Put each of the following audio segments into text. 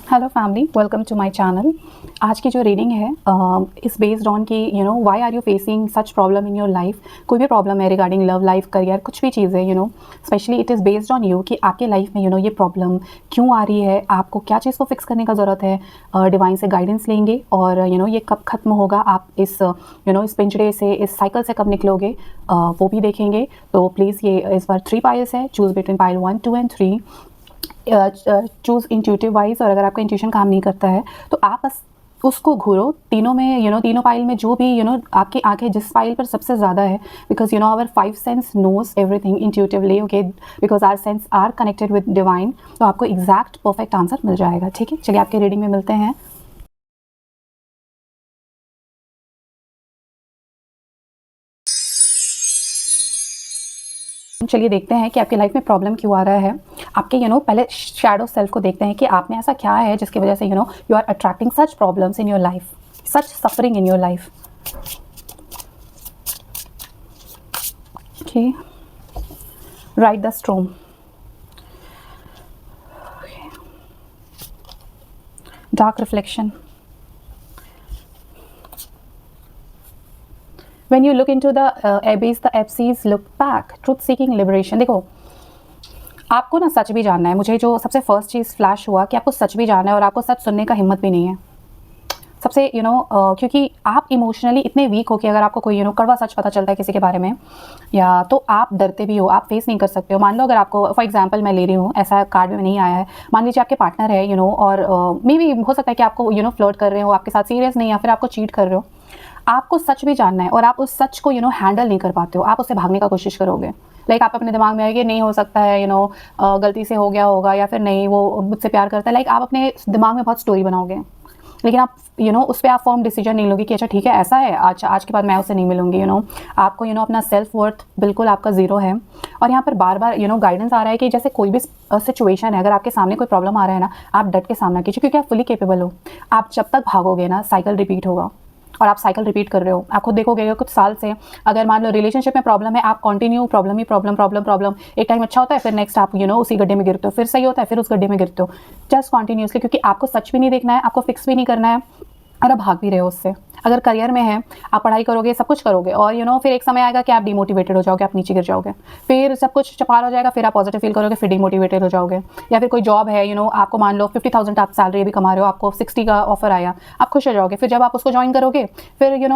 Hello family, welcome to my channel. आज की जो रीडिंग है इस बेस्ड ऑन कि why are you facing such problem in your life. कोई भी प्रॉब्लम है रिगार्डिंग लव लाइफ, करियर, कुछ भी चीज़ है specially it is based on you कि आपके लाइफ में ये प्रॉब्लम क्यों आ रही है, आपको क्या चीज़ को फिक्स करने का ज़रूरत है। डिवाइन से गाइडेंस लेंगे और ये कब ख़त्म होगा, आप इस इस पिंजरे से, इस साइकिल से कब निकलोगे, वो भी देखेंगे। तो प्लीज़ ये इस बार 3 पाइल्स है, choose between pile 1, 2 and 3। Choose intuitive wise, और अगर आपका इंट्यूशन काम नहीं करता है तो आप बस उसको घूरो तीनों में, तीनों पाइल में जो भी आपकी आंखें जिस पाइल पर सबसे ज़्यादा है, because our 5 sense knows everything intuitively, okay, because our sense are connected with divine. तो आपको एग्जैक्ट परफेक्ट आंसर मिल जाएगा। ठीक है, चलिए आपके रीडिंग में मिलते हैं। चलिए देखते हैं कि आपकी लाइफ में प्रॉब्लम क्यों आ रहा है। आपके पहले शैडो सेल्फ को देखते हैं कि आप में ऐसा क्या है जिसकी वजह से you are attracting such problems in your life, such suffering in your life. Okay, right the storm. Dark reflection. When you look into the abyss, the absees look back. Truth seeking liberation. देखो, आपको ना सच भी जानना है। मुझे जो सबसे first चीज़ flash हुआ कि आपको सच भी जानना है और आपको सच सुनने का हिम्मत भी नहीं है। सबसे क्योंकि आप इमोशनली इतने वीक हो कि अगर आपको कोई कड़वा सच पता चलता है किसी के बारे में, या तो आप डरते भी हो, आप फेस नहीं कर सकते हो। मान लो अगर आपको, फॉर एग्जांपल मैं ले रही हूँ, ऐसा कार्ड में नहीं आया है, मान लीजिए आपके पार्टनर है और मे बी हो सकता है कि आपको फ्लर्ट कर रहे हो, आपके साथ सीरियस नहीं, या फिर आपको चीट कर रहे हो। आपको सच भी जानना है और आप उस सच को हैंडल नहीं कर पाते हो, आप उससे भागने का कोशिश करोगे। लाइक आप अपने दिमाग में आएगी नहीं हो सकता है, गलती से हो गया होगा, या फिर नहीं वो मुझसे प्यार करता है। लाइक आप अपने दिमाग में बहुत स्टोरी बनाओगे, लेकिन आप उस पर आप फॉर्म डिसीजन नहीं लोगे कि अच्छा ठीक है ऐसा है, आज के बाद मैं उससे नहीं मिलूंगी। आपको अपना सेल्फ वर्थ बिल्कुल आपका ज़ीरो है। और यहाँ पर बार बार गाइडेंस आ रहा है कि जैसे कोई भी सिचुएशन है, अगर आपके सामने कोई प्रॉब्लम आ रहा है ना, आप डट के सामना कीजिए, क्योंकि आप फुली केपेबल हो। आप जब तक भागोगे ना, साइकिल रिपीट होगा, और आप साइकिल रिपीट कर रहे हो। आप खुद देखोगे कुछ साल से, अगर मान लो रिलेशनशिप में प्रॉब्लम है, आप कंटिन्यू प्रॉब्लम ही प्रॉब्लम प्रॉब्लम प्रॉब्लम, एक टाइम अच्छा होता है, फिर नेक्स्ट आप उसी गड्ढे में गिरते हो, फिर सही होता है, फिर उस गड्ढे में गिरते हो, जस्ट कॉन्टिन्यूसली, क्योंकि आपको सच भी नहीं देखना है, आपको फिक्स भी नहीं करना है, और आप भाग भी रहे हो उससे। अगर करियर में है, आप पढ़ाई करोगे, सब कुछ करोगे, और फिर एक समय आएगा कि आप डिमोटिवेटेड हो जाओगे, आप नीचे गिर जाओगे, फिर सब कुछ चपार हो जाएगा, फिर आप पॉजिटिव फील करोगे, फिर डिमोटिवेटेड हो जाओगे। या फिर कोई जॉब है, आपको मान लो 50,000 आप सैलरी भी कमा रहे हो, आपको 60 का ऑफर आया, आप खुश हो जाओगे। फिर जब आप उसको ज्वाइन करोगे, फिर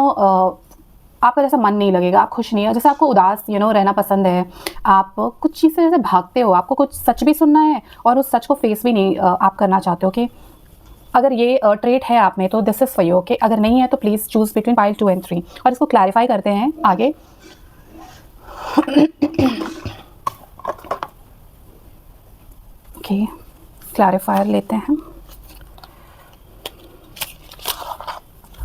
आपका जैसा मन नहीं लगेगा, आप खुश नहीं है, जैसे आपको उदास रहना पसंद है, आप कुछ चीज़ से जैसे भागते हो, आपको कुछ सच भी सुनना है और उस सच को फेस भी नहीं आप करना चाहते हो। कि अगर ये ट्रेट है आप में तो this is for you, okay. अगर नहीं है तो please choose between pile 2 and 3। और इसको क्लैरिफाई करते हैं आगे। ओके, क्लैरिफायर लेते हैं।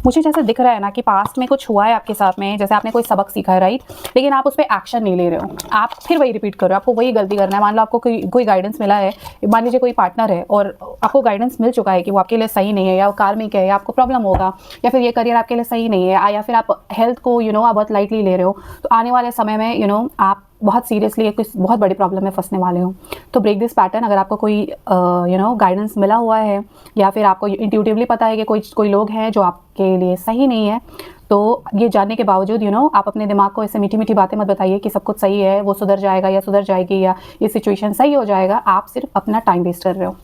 मुझे जैसे दिख रहा है ना कि पास्ट में कुछ हुआ है आपके साथ में, जैसे आपने कोई सबक सीखा है, राइट, लेकिन आप उस पर एक्शन नहीं ले रहे हो, आप फिर वही रिपीट कर रहे हो, आपको वही गलती करना है। मान लो आपको कोई गाइडेंस मिला है, मान लीजिए कोई पार्टनर है और आपको गाइडेंस मिल चुका है कि वो आपके लिए सही नहीं है, या वो कार्मिक है, या आपको प्रॉब्लम होगा, या फिर ये करियर आपके लिए सही नहीं है, या फिर आप हेल्थ को आप बहुत लाइटली ले रहे हो, तो आने वाले समय में आप बहुत सीरियसली कुछ बहुत बड़ी प्रॉब्लम में फंसने वाले हो। तो ब्रेक दिस पैटर्न। अगर आपको कोई गाइडेंस मिला हुआ है, या फिर आपको इंट्यूटिवली पता है कि कोई लोग हैं जो आपके लिए सही नहीं है, तो ये जानने के बावजूद आप अपने दिमाग को ऐसे मीठी मीठी बातें मत बताइए कि सब कुछ सही है, वो सुधर जाएगा या सुधर जाएगी, या ये सिचुएशन सही हो जाएगा। आप सिर्फ अपना टाइम वेस्ट कर रहे हो।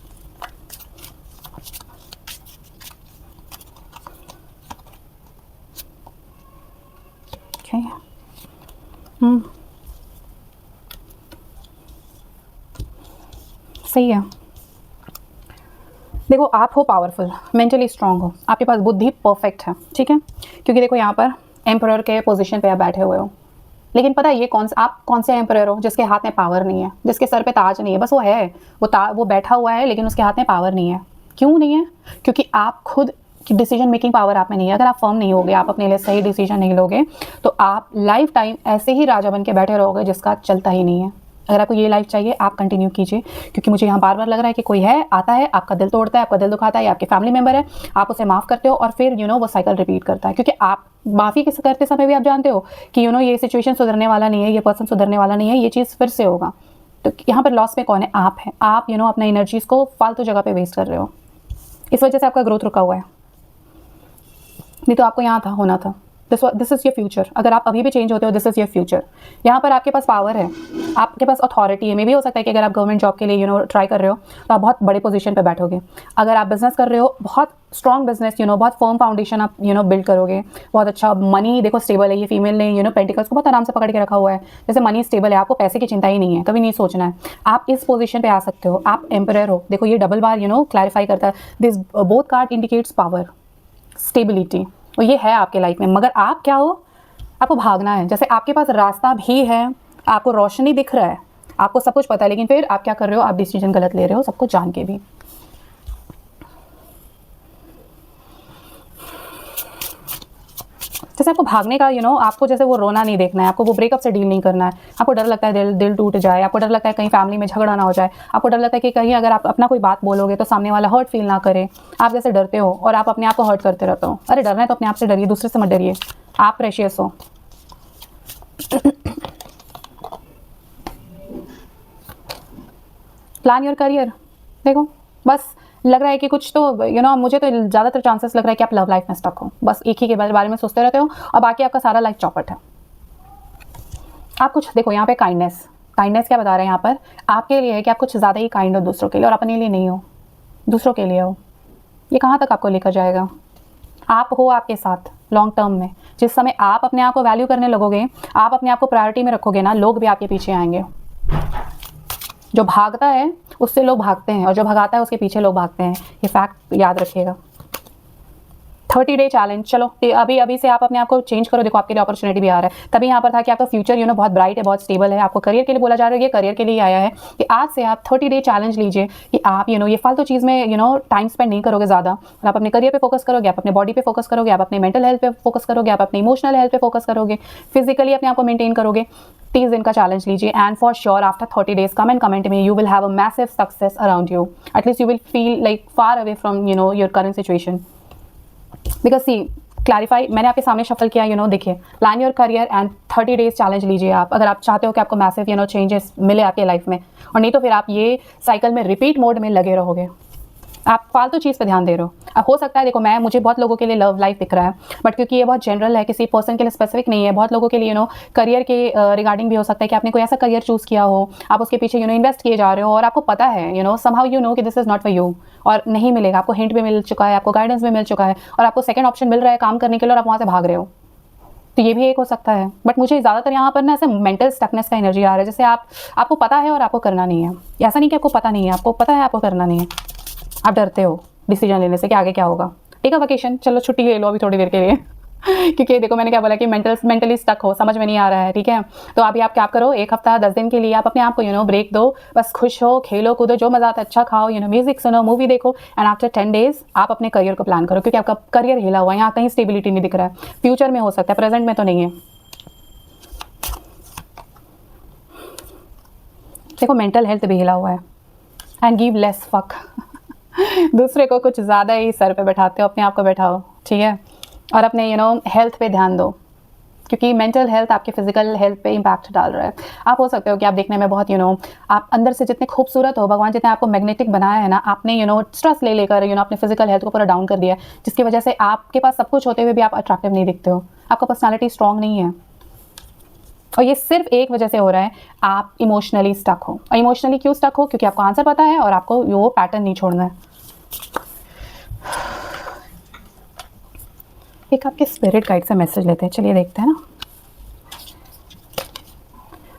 सही है। देखो, आप हो पावरफुल, मेंटली स्ट्रांग हो, आपके पास बुद्धि परफेक्ट है, ठीक है, क्योंकि देखो यहाँ पर एम्परर के पोजीशन पे आप बैठे हुए हो। लेकिन पता है ये आप कौन से एम्परर हो जिसके हाथ में पावर नहीं है, जिसके सर पे ताज नहीं है, बस वो है, वो बैठा हुआ है, लेकिन उसके हाथ में पावर नहीं है। क्यों नहीं है? क्योंकि आप खुद की डिसीजन मेकिंग पावर आप में नहीं है। अगर आप फर्म नहीं होगे, आप अपने लिए सही डिसीजन नहीं लोगे, तो आप लाइफ टाइम ऐसे ही राजा बन के बैठे रहोगे जिसका चलता ही नहीं है। अगर आपको ये लाइफ चाहिए, आप कंटिन्यू कीजिए, क्योंकि मुझे यहाँ बार बार लग रहा है कि कोई है, आता है, आपका दिल तोड़ता है, आपका दिल दुखाता है, या आपके फैमिली मेंबर है, आप उसे माफ़ करते हो, और फिर वो साइकिल रिपीट करता है। क्योंकि आप माफ़ी करते समय भी आप जानते हो कि ये सिचुएशन सुधरने वाला नहीं है, ये पर्सन सुधरने वाला नहीं है, ये चीज़ फिर से होगा। तो यहाँ पर लॉस में कौन है? आप है। आप अपना एनर्जीज को फालतू जगह पे वेस्ट कर रहे हो। इस वजह से आपका ग्रोथ रुका हुआ है, नहीं तो आपको यहाँ था, होना था। This is your future. अगर आप अभी भी चेंज होते हो, दिस इज़ योर फ्यूचर। यहाँ पर आपके पास पावर है, आपके पास अथॉरिटी है। मे भी हो सकता है कि अगर आप गवर्नमेंट जॉब के लिए ट्राई कर रहे हो तो आप बहुत बड़े पोजीशन पे बैठोगे। अगर आप बिजनेस कर रहे हो, बहुत स्ट्रॉन्ग बिजनेस बहुत फर्म फाउंडेशन आप बिल्ड करोगे, बहुत अच्छा मनी देखो स्टेबल है। ये फीमेल ने पेंटिकल्स को बहुत आराम से पकड़ के रखा हुआ है, जैसे मनी स्टेबल है, आपको पैसे की चिंता ही नहीं है, कभी नहीं सोचना है। आप इस पोजीशन पे आ सकते हो, आप एम्परर हो। देखो ये डबल बार क्लैरिफाई करता है। This both card indicates power, stability, और ये है आपके लाइफ में। मगर आप क्या हो, आपको भागना है। जैसे आपके पास रास्ता भी है, आपको रोशनी दिख रहा है, आपको सब कुछ पता है, लेकिन फिर आप क्या कर रहे हो, आप डिसीजन गलत ले रहे हो, सब कुछ जान के भी। जैसे आपको भागने का आपको जैसे वो रोना नहीं देखना है, आपको वो ब्रेकअप से डील नहीं करना है। आपको डर लगता है दिल टूट जाए, आपको डर लगता है कहीं फैमिली में झगड़ा ना हो जाए, आपको डर लगता है कि कहीं अगर आप अपना कोई बात बोलोगे तो सामने वाला हर्ट फील ना करे। आप जैसे डरते हो और आप अपने आप को हर्ट करते रहते हो। अरे डरना है तो अपने आप से डरिए, दूसरे से मत डरिए। आप प्रेशियस हो। Plan your career. देखो बस लग रहा है कि कुछ तो मुझे तो ज़्यादातर चांसेस लग रहा है कि आप लव लाइफ में स्टक हो, बस एक ही के बारे में सोचते रहते हो और बाकी आपका सारा लाइफ चौपट है। आप कुछ देखो यहाँ पे काइंडनेस क्या बता रहे हैं यहाँ पर आपके लिए है कि आप कुछ ज़्यादा ही काइंड हो दूसरों के लिए, और अपने लिए नहीं हो, दूसरों के लिए हो। ये कहाँ तक आपको लेकर जाएगा? आप हो आपके साथ लॉन्ग टर्म में। जिस समय आप अपने आप को वैल्यू करने लगोगे, आप अपने आप को प्रायोरिटी में रखोगे ना, लोग भी आपके पीछे आएंगे। जो भागता है उससे लोग भागते हैं, और जो भगाता है उसके पीछे लोग भागते हैं। ये फैक्ट याद रखिएगा। 30 डे चैलेंज, चलो अभी से आप अपने आप को चेंज करो। देखो आपके लिए अपॉर्चुनिटी भी आ रहा है। तभी यहाँ पर था कि आपका फ्यूचर बहुत ब्राइट है, बहुत स्टेबल है। आपको करियर के लिए बोला जा रहा है, ये करियर के लिए आया है कि आज से आप 30 डे चैलेंज लीजिए कि आप ये फालतू चीज़ में टाइम स्पेंड नहीं करोगे ज़्यादा, और आप अपने करियर पे फोकस करोगे, आप अपने बॉडी पे फोकस करोगे, आप अपने मेंटल हेल्थ पे फोकस करोगे, आप अपने इमोशनल हेल्थ पे फोकस करोगे, फिजिकली अपने आप को मेंटेन करोगे। 30 दिन का चैलेंज लीजिए, and for sure after 30 days come and comment में, you will have a massive success around you. At least you will feel like far away from your current situation. Because see clarify, मैंने आपके सामने shuffle किया। देखिए, plan your career and 30 days challenge लीजिए आप, अगर आप चाहते हो कि आपको मैसिव चेंजेस मिले आपके लाइफ में। और नहीं तो फिर आप ये साइकिल में रिपीट मोड में लगे रहोगे, आप फालतू चीज़ पे ध्यान दे रहे हो। अब हो सकता है, देखो मुझे बहुत लोगों के लिए लव लाइफ दिख रहा है, बट क्योंकि ये बहुत जनरल है, किसी पर्सन के लिए स्पेसिफिक नहीं है। बहुत लोगों के लिए करियर के रिगार्डिंग भी हो सकता है कि आपने कोई ऐसा करियर चूज़ किया हो, आप उसके पीछे इन्वेस्ट किए जा रहे हो, और आपको पता है समहाउ कि this is not for you, और नहीं मिलेगा। आपको हिंट भी मिल चुका है, आपको गाइडेंस भी मिल चुका है, और आपको सेकंड ऑप्शन मिल रहा है काम करने के लिए, और आप वहाँ से भाग रहे हो। तो ये भी एक हो सकता है। बट मुझे ज़्यादातर यहाँ पर ना ऐसे मेंटल स्टकनेस का एनर्जी आ रहा है, जैसे आपको पता है और आपको करना नहीं है। ऐसा नहीं कि आपको पता नहीं है, आपको पता है, आपको करना नहीं है। आप डरते हो डिसीजन लेने से कि आगे क्या होगा। टेक अ वेकेशन, चलो छुट्टी ले लो अभी थोड़ी देर के लिए क्योंकि देखो मैंने क्या बोला कि मेंटली स्टक हो, समझ में नहीं आ रहा है, ठीक है। तो अभी आप क्या करो, 1 हफ्ता 10 दिन के लिए आप अपने आप को ब्रेक दो, बस खुश हो, खेलो कूदो, जो मजा आता है अच्छा खाओ, म्यूजिक सुनो, मूवी देखो, एंड आफ्टर 10 डेज आप अपने करियर को प्लान करो। क्योंकि आपका करियर हिला हुआ है, यहाँ कहीं स्टेबिलिटी नहीं दिख रहा है। फ्यूचर में हो सकता है, प्रेजेंट में तो नहीं है। देखो मेंटल हेल्थ भी हिला हुआ है। एंड गिव लेस फक दूसरे को कुछ ज़्यादा ही सर पे बैठाते हो, अपने आप को बैठाओ, ठीक है। और अपने हेल्थ पे ध्यान दो, क्योंकि मेंटल हेल्थ आपके फिजिकल हेल्थ पे इम्पैक्ट डाल रहा है। आप हो सकते हो कि आप देखने में बहुत आप अंदर से जितने खूबसूरत हो, भगवान जितने आपको मैग्नेटिक बनाया है ना, आपने स्ट्रेस ले लेकर अपने फिजिकल हेल्थ को पूरा डाउन कर दिया, जिसकी वजह से आपके पास सब कुछ होते हुए भी आप अट्रैक्टिव नहीं दिखते हो, आपका पर्सनैलिटी स्ट्रॉन्ग नहीं है। और ये सिर्फ एक वजह से हो रहा है, आप इमोशनली स्टक हो। और इमोशनली क्यों स्टक हो? क्योंकि आपको आंसर पता है और आपको वो पैटर्न नहीं छोड़ना है। एक आपके स्पिरिट गाइड से मैसेज लेते हैं, चलिए देखते हैं ना।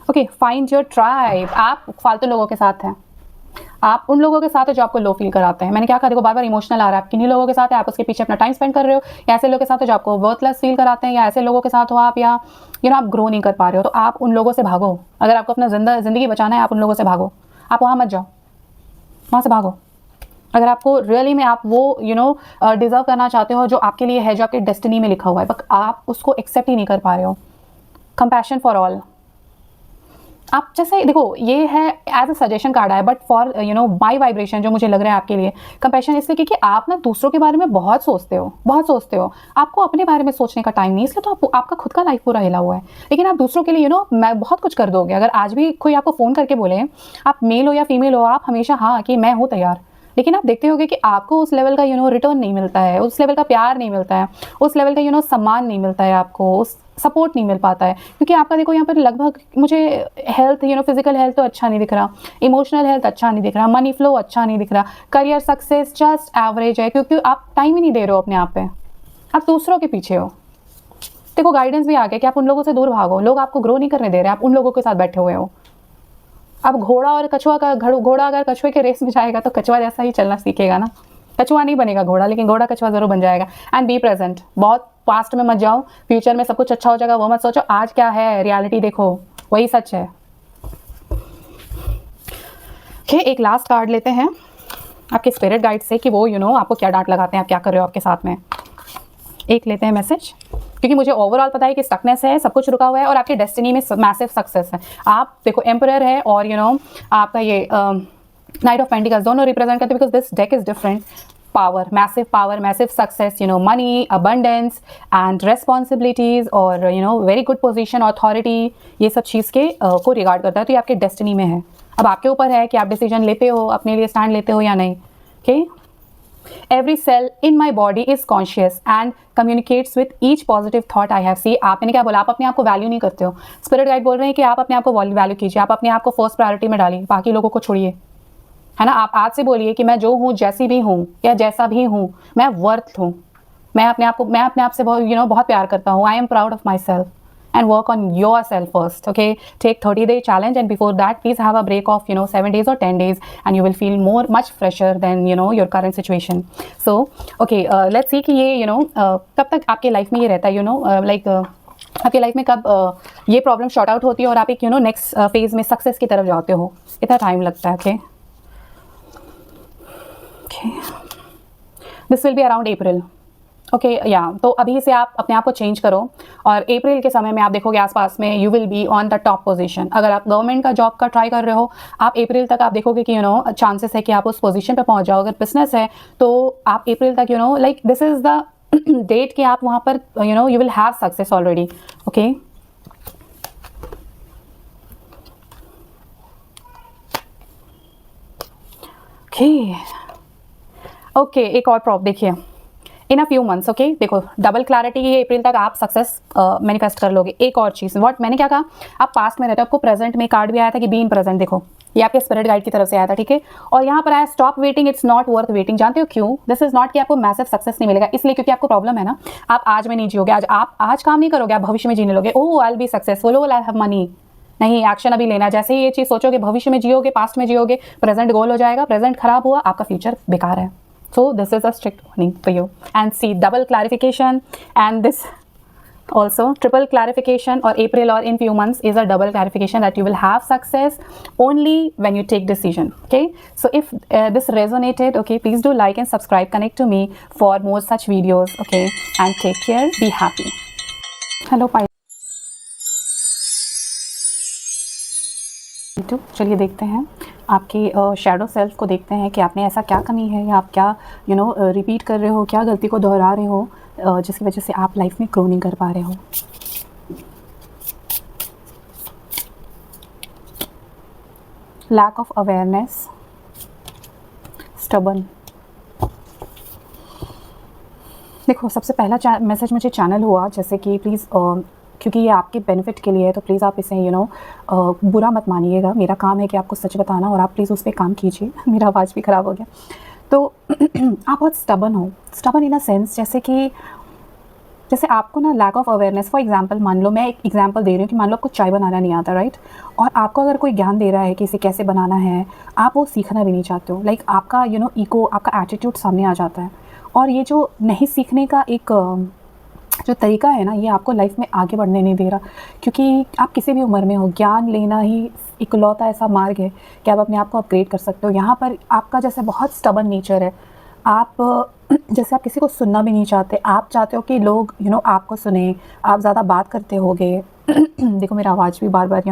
Okay, find your tribe. आप फालतू लोगों के साथ हैं, आप उन लोगों के साथ है जो आपको लो फील कराते हैं। मैंने क्या कहा, देखो बार बार इमोशनल आ रहा है, आप किन्हीं लोगों के साथ है, आप उसके पीछे अपना टाइम स्पेंड कर रहे हो, या ऐसे लोगों के साथ हो जो आपको वर्थलेस फील कराते हैं, या ऐसे लोगों के साथ हो आप, या आप ग्रो नहीं कर पा रहे हो, तो आप उन लोगों से भागो। अगर आपको अपना ज़िंदगी बचाना है, आप उन लोगों से भागो, आप वहाँ मत जाओ, वहाँ से भागो। अगर आपको रियली में आप वो डिज़र्व करना चाहते हो जो आपके लिए है, जो आपके डेस्टिनी में लिखा हुआ है, बट आप उसको एक्सेप्ट ही नहीं कर पा रहे हो। कंपैशन फॉर ऑल, आप जैसे देखो ये है एज अ सजेशन कार्ड है, बट फॉर माई वाइब्रेशन जो मुझे लग रहा है आपके लिए कंपैशन, इसलिए क्योंकि आप ना दूसरों के बारे में बहुत सोचते हो, आपको अपने बारे में सोचने का टाइम नहीं, इसलिए तो आपका खुद का लाइफ पूरा हिला हुआ है। लेकिन आप दूसरों के लिए मैं बहुत कुछ कर दोगे। अगर आज भी कोई आपको फ़ोन करके बोले, आप मेल हो या फीमेल हो, आप हमेशा हाँ कि मैं हूँ तैयार, लेकिन आप देखते होगे कि आपको उस लेवल का रिटर्न नहीं मिलता है, उस लेवल का प्यार नहीं मिलता है, उस लेवल का सम्मान नहीं मिलता है आपको, उस सपोर्ट नहीं मिल पाता है, क्योंकि आपका देखो यहाँ पर लगभग मुझे हेल्थ फिजिकल हेल्थ तो अच्छा नहीं दिख रहा, इमोशनल हेल्थ अच्छा नहीं दिख रहा, मनी फ्लो अच्छा नहीं दिख रहा, करियर सक्सेस जस्ट एवरेज है, क्योंकि आप टाइम ही नहीं दे रहे हो अपने आप पे, आप दूसरों के पीछे हो। देखो गाइडेंस भी आ गया कि आप उन लोगों से दूर भागो, लोग आपको ग्रो नहीं करने दे रहे, आप उन लोगों के साथ बैठे हुए हो। अब घोड़ा अगर कछुए के रेस में जाएगा तो कछुआ जैसा ही चलना सीखेगा ना, कछुआ नहीं बनेगा घोड़ा, लेकिन घोड़ा कछुआ जरूर बन जाएगा। एंड बी प्रेजेंट, बहुत पास्ट में मत जाओ, फ्यूचर में सब कुछ अच्छा हो जाएगा वो मत सोचो, आज क्या है रियलिटी देखो, वही सच है। ओके, एक लास्ट कार्ड लेते हैं आपके स्पिरिट गाइड से कि वो आपको क्या डांट लगाते हैं, आप क्या कर रहे हो आपके साथ में। एक लेते हैं मैसेज, क्योंकि मुझे ओवरऑल पता है कि स्टकनेस है, सब कुछ रुका हुआ है और आपकी डेस्टिनी में मैसिव सक्सेस है। आप देखो एम्परर है और आपका ये नाइट ऑफ पेंटिकल्स दोनों रिप्रेजेंट करते हैं, because this deck is different. Power, massive success, money, abundance and responsibilities और वेरी गुड पोजीशन, अथॉरिटी, ये सब चीज़ के को रिगार्ड करता है, तो ये आपके डेस्टिनी में है। अब आपके ऊपर है कि आप डिसीजन लेते हो, अपने लिए स्टैंड लेते हो या नहीं। Okay, Every cell in my body is conscious and communicates with each positive thought I have. See, आपने क्या बोला, आप अपने आप को वैल्यू नहीं करते हो। स्पिरिट गाइड बोल रहे हैं कि आप अपने आप को वैल्यू कीजिए, आप अपने आप को फर्स्ट प्रायोरिटी में डालिए, बाकी लोगों को छोड़िए, है ना। आप आज से बोलिए कि मैं जो हूँ, जैसी भी हूँ या जैसा भी हूँ, मैं वर्थ हूँ, मैं अपने आप से बहुत प्यार करता हूँ। I am proud of my self and work on yourself first. Okay, take 30-day challenge, and before that please have a break of 7 days or 10 days, and you will feel much fresher than your current situation. So okay, let's see कि ये कब तक आपके life में ये रहता है, like आपके लाइफ में कब ये प्रॉब्लम शॉर्ट आउट होती है और आप एक नेक्स्ट फेज में सक्सेस की तरफ जाते हो, इतना टाइम लगता है। Okay, this will be around April. Okay या तो अभी से आप अपने आप को चेंज करो, और अप्रैल के समय में आप देखोगे आसपास में you will be on the top position. अगर आप गवर्नमेंट का जॉब का ट्राई कर रहे हो, आप अप्रैल तक आप देखोगे कि चांसेस है कि आप उस पोजीशन पे पहुंच जाओ। अगर बिजनेस है तो आप अप्रैल तक like this is the date कि आप वहाँ पर you will have success already. Okay, okay, एक और प्रॉप देखिए, in a few months. Okay, देखो डबल क्लैरिटी है, अप्रैल तक आप सक्सेस मैनिफेस्ट कर लोगे। एक और चीज़, व्हाट मैंने क्या कहा, आप पास्ट में रहते हो, आपको प्रेजेंट में कार्ड भी आया था कि बी इन प्रेजेंट, देखो ये आपके स्पिरिट गाइड की तरफ से आया था, ठीक है। और यहाँ पर आया stop waiting, it's not worth waiting. जानते हो क्यों? दिस इज नॉट कि आपको मैसिव सक्सेस नहीं मिलेगा, इसलिए क्योंकि आपको प्रॉब्लम है ना, आप आज में नहीं जियोगे, आज काम नहीं करोगे, आप भविष्य में जीने लोगे। Oh I will be successful, oh I have money, नहीं, एक्शन अभी लेना। जैसे ही ये चीज़ सोचोगे, भविष्य में जियोगे, पास्ट में जियोगे, प्रेजेंट गोल हो जाएगा, प्रेजेंट खराब हुआ, आपका फ्यूचर बेकार है। So this is a strict warning for you. And see, double clarification, and this also triple clarification, or April or in few months is a double clarification that you will have success only when you take decision. Okay, so if this resonated, okay, please do like and subscribe, connect to me for more such videos. Okay, and take care, be happy. Hello तो चलिए देखते हैं आपकी shadow self को, देखते हैं कि आपने ऐसा क्या कमी है, या आप क्या रिपीट कर रहे हो, क्या गलती को दोहरा रहे हो जिसकी वजह से आप लाइफ में ग्रो नहीं कर पा रहे हो। Lack of awareness, stubborn. देखो सबसे पहला मैसेज मुझे चैनल हुआ जैसे कि प्लीज़ क्योंकि ये आपके बेनिफिट के लिए है, तो प्लीज़ आप इसे बुरा मत मानिएगा। मेरा काम है कि आपको सच बताना, और आप प्लीज़ उस पर काम कीजिए। मेरा आवाज़ भी ख़राब हो गया। तो आप बहुत स्टबर्न हो, स्टबर्न इन अ सेंस जैसे आपको ना lack of awareness. For example, मान लो मैं एक एग्जांपल दे रही हूँ कि मान लो आपको चाय बनाना नहीं आता, राइट, और आपको अगर कोई ज्ञान दे रहा है कि इसे कैसे बनाना है, आप वो सीखना भी नहीं चाहते हो। लाइक आपका ईगो, आपका एटीट्यूड सामने आ जाता है, और ये जो नहीं सीखने का एक जो तरीका है ना, ये आपको लाइफ में आगे बढ़ने नहीं दे रहा, क्योंकि आप किसी भी उम्र में हो, ज्ञान लेना ही इकलौता ऐसा मार्ग है कि आप अपने आप को अपग्रेड कर सकते हो। यहाँ पर आपका जैसे बहुत स्टबर्न नेचर है, आप जैसे आप किसी को सुनना भी नहीं चाहते, आप चाहते हो कि लोग आपको सुने, आप ज़्यादा बात करते होगे। देखो मेरा आवाज़ भी बार बार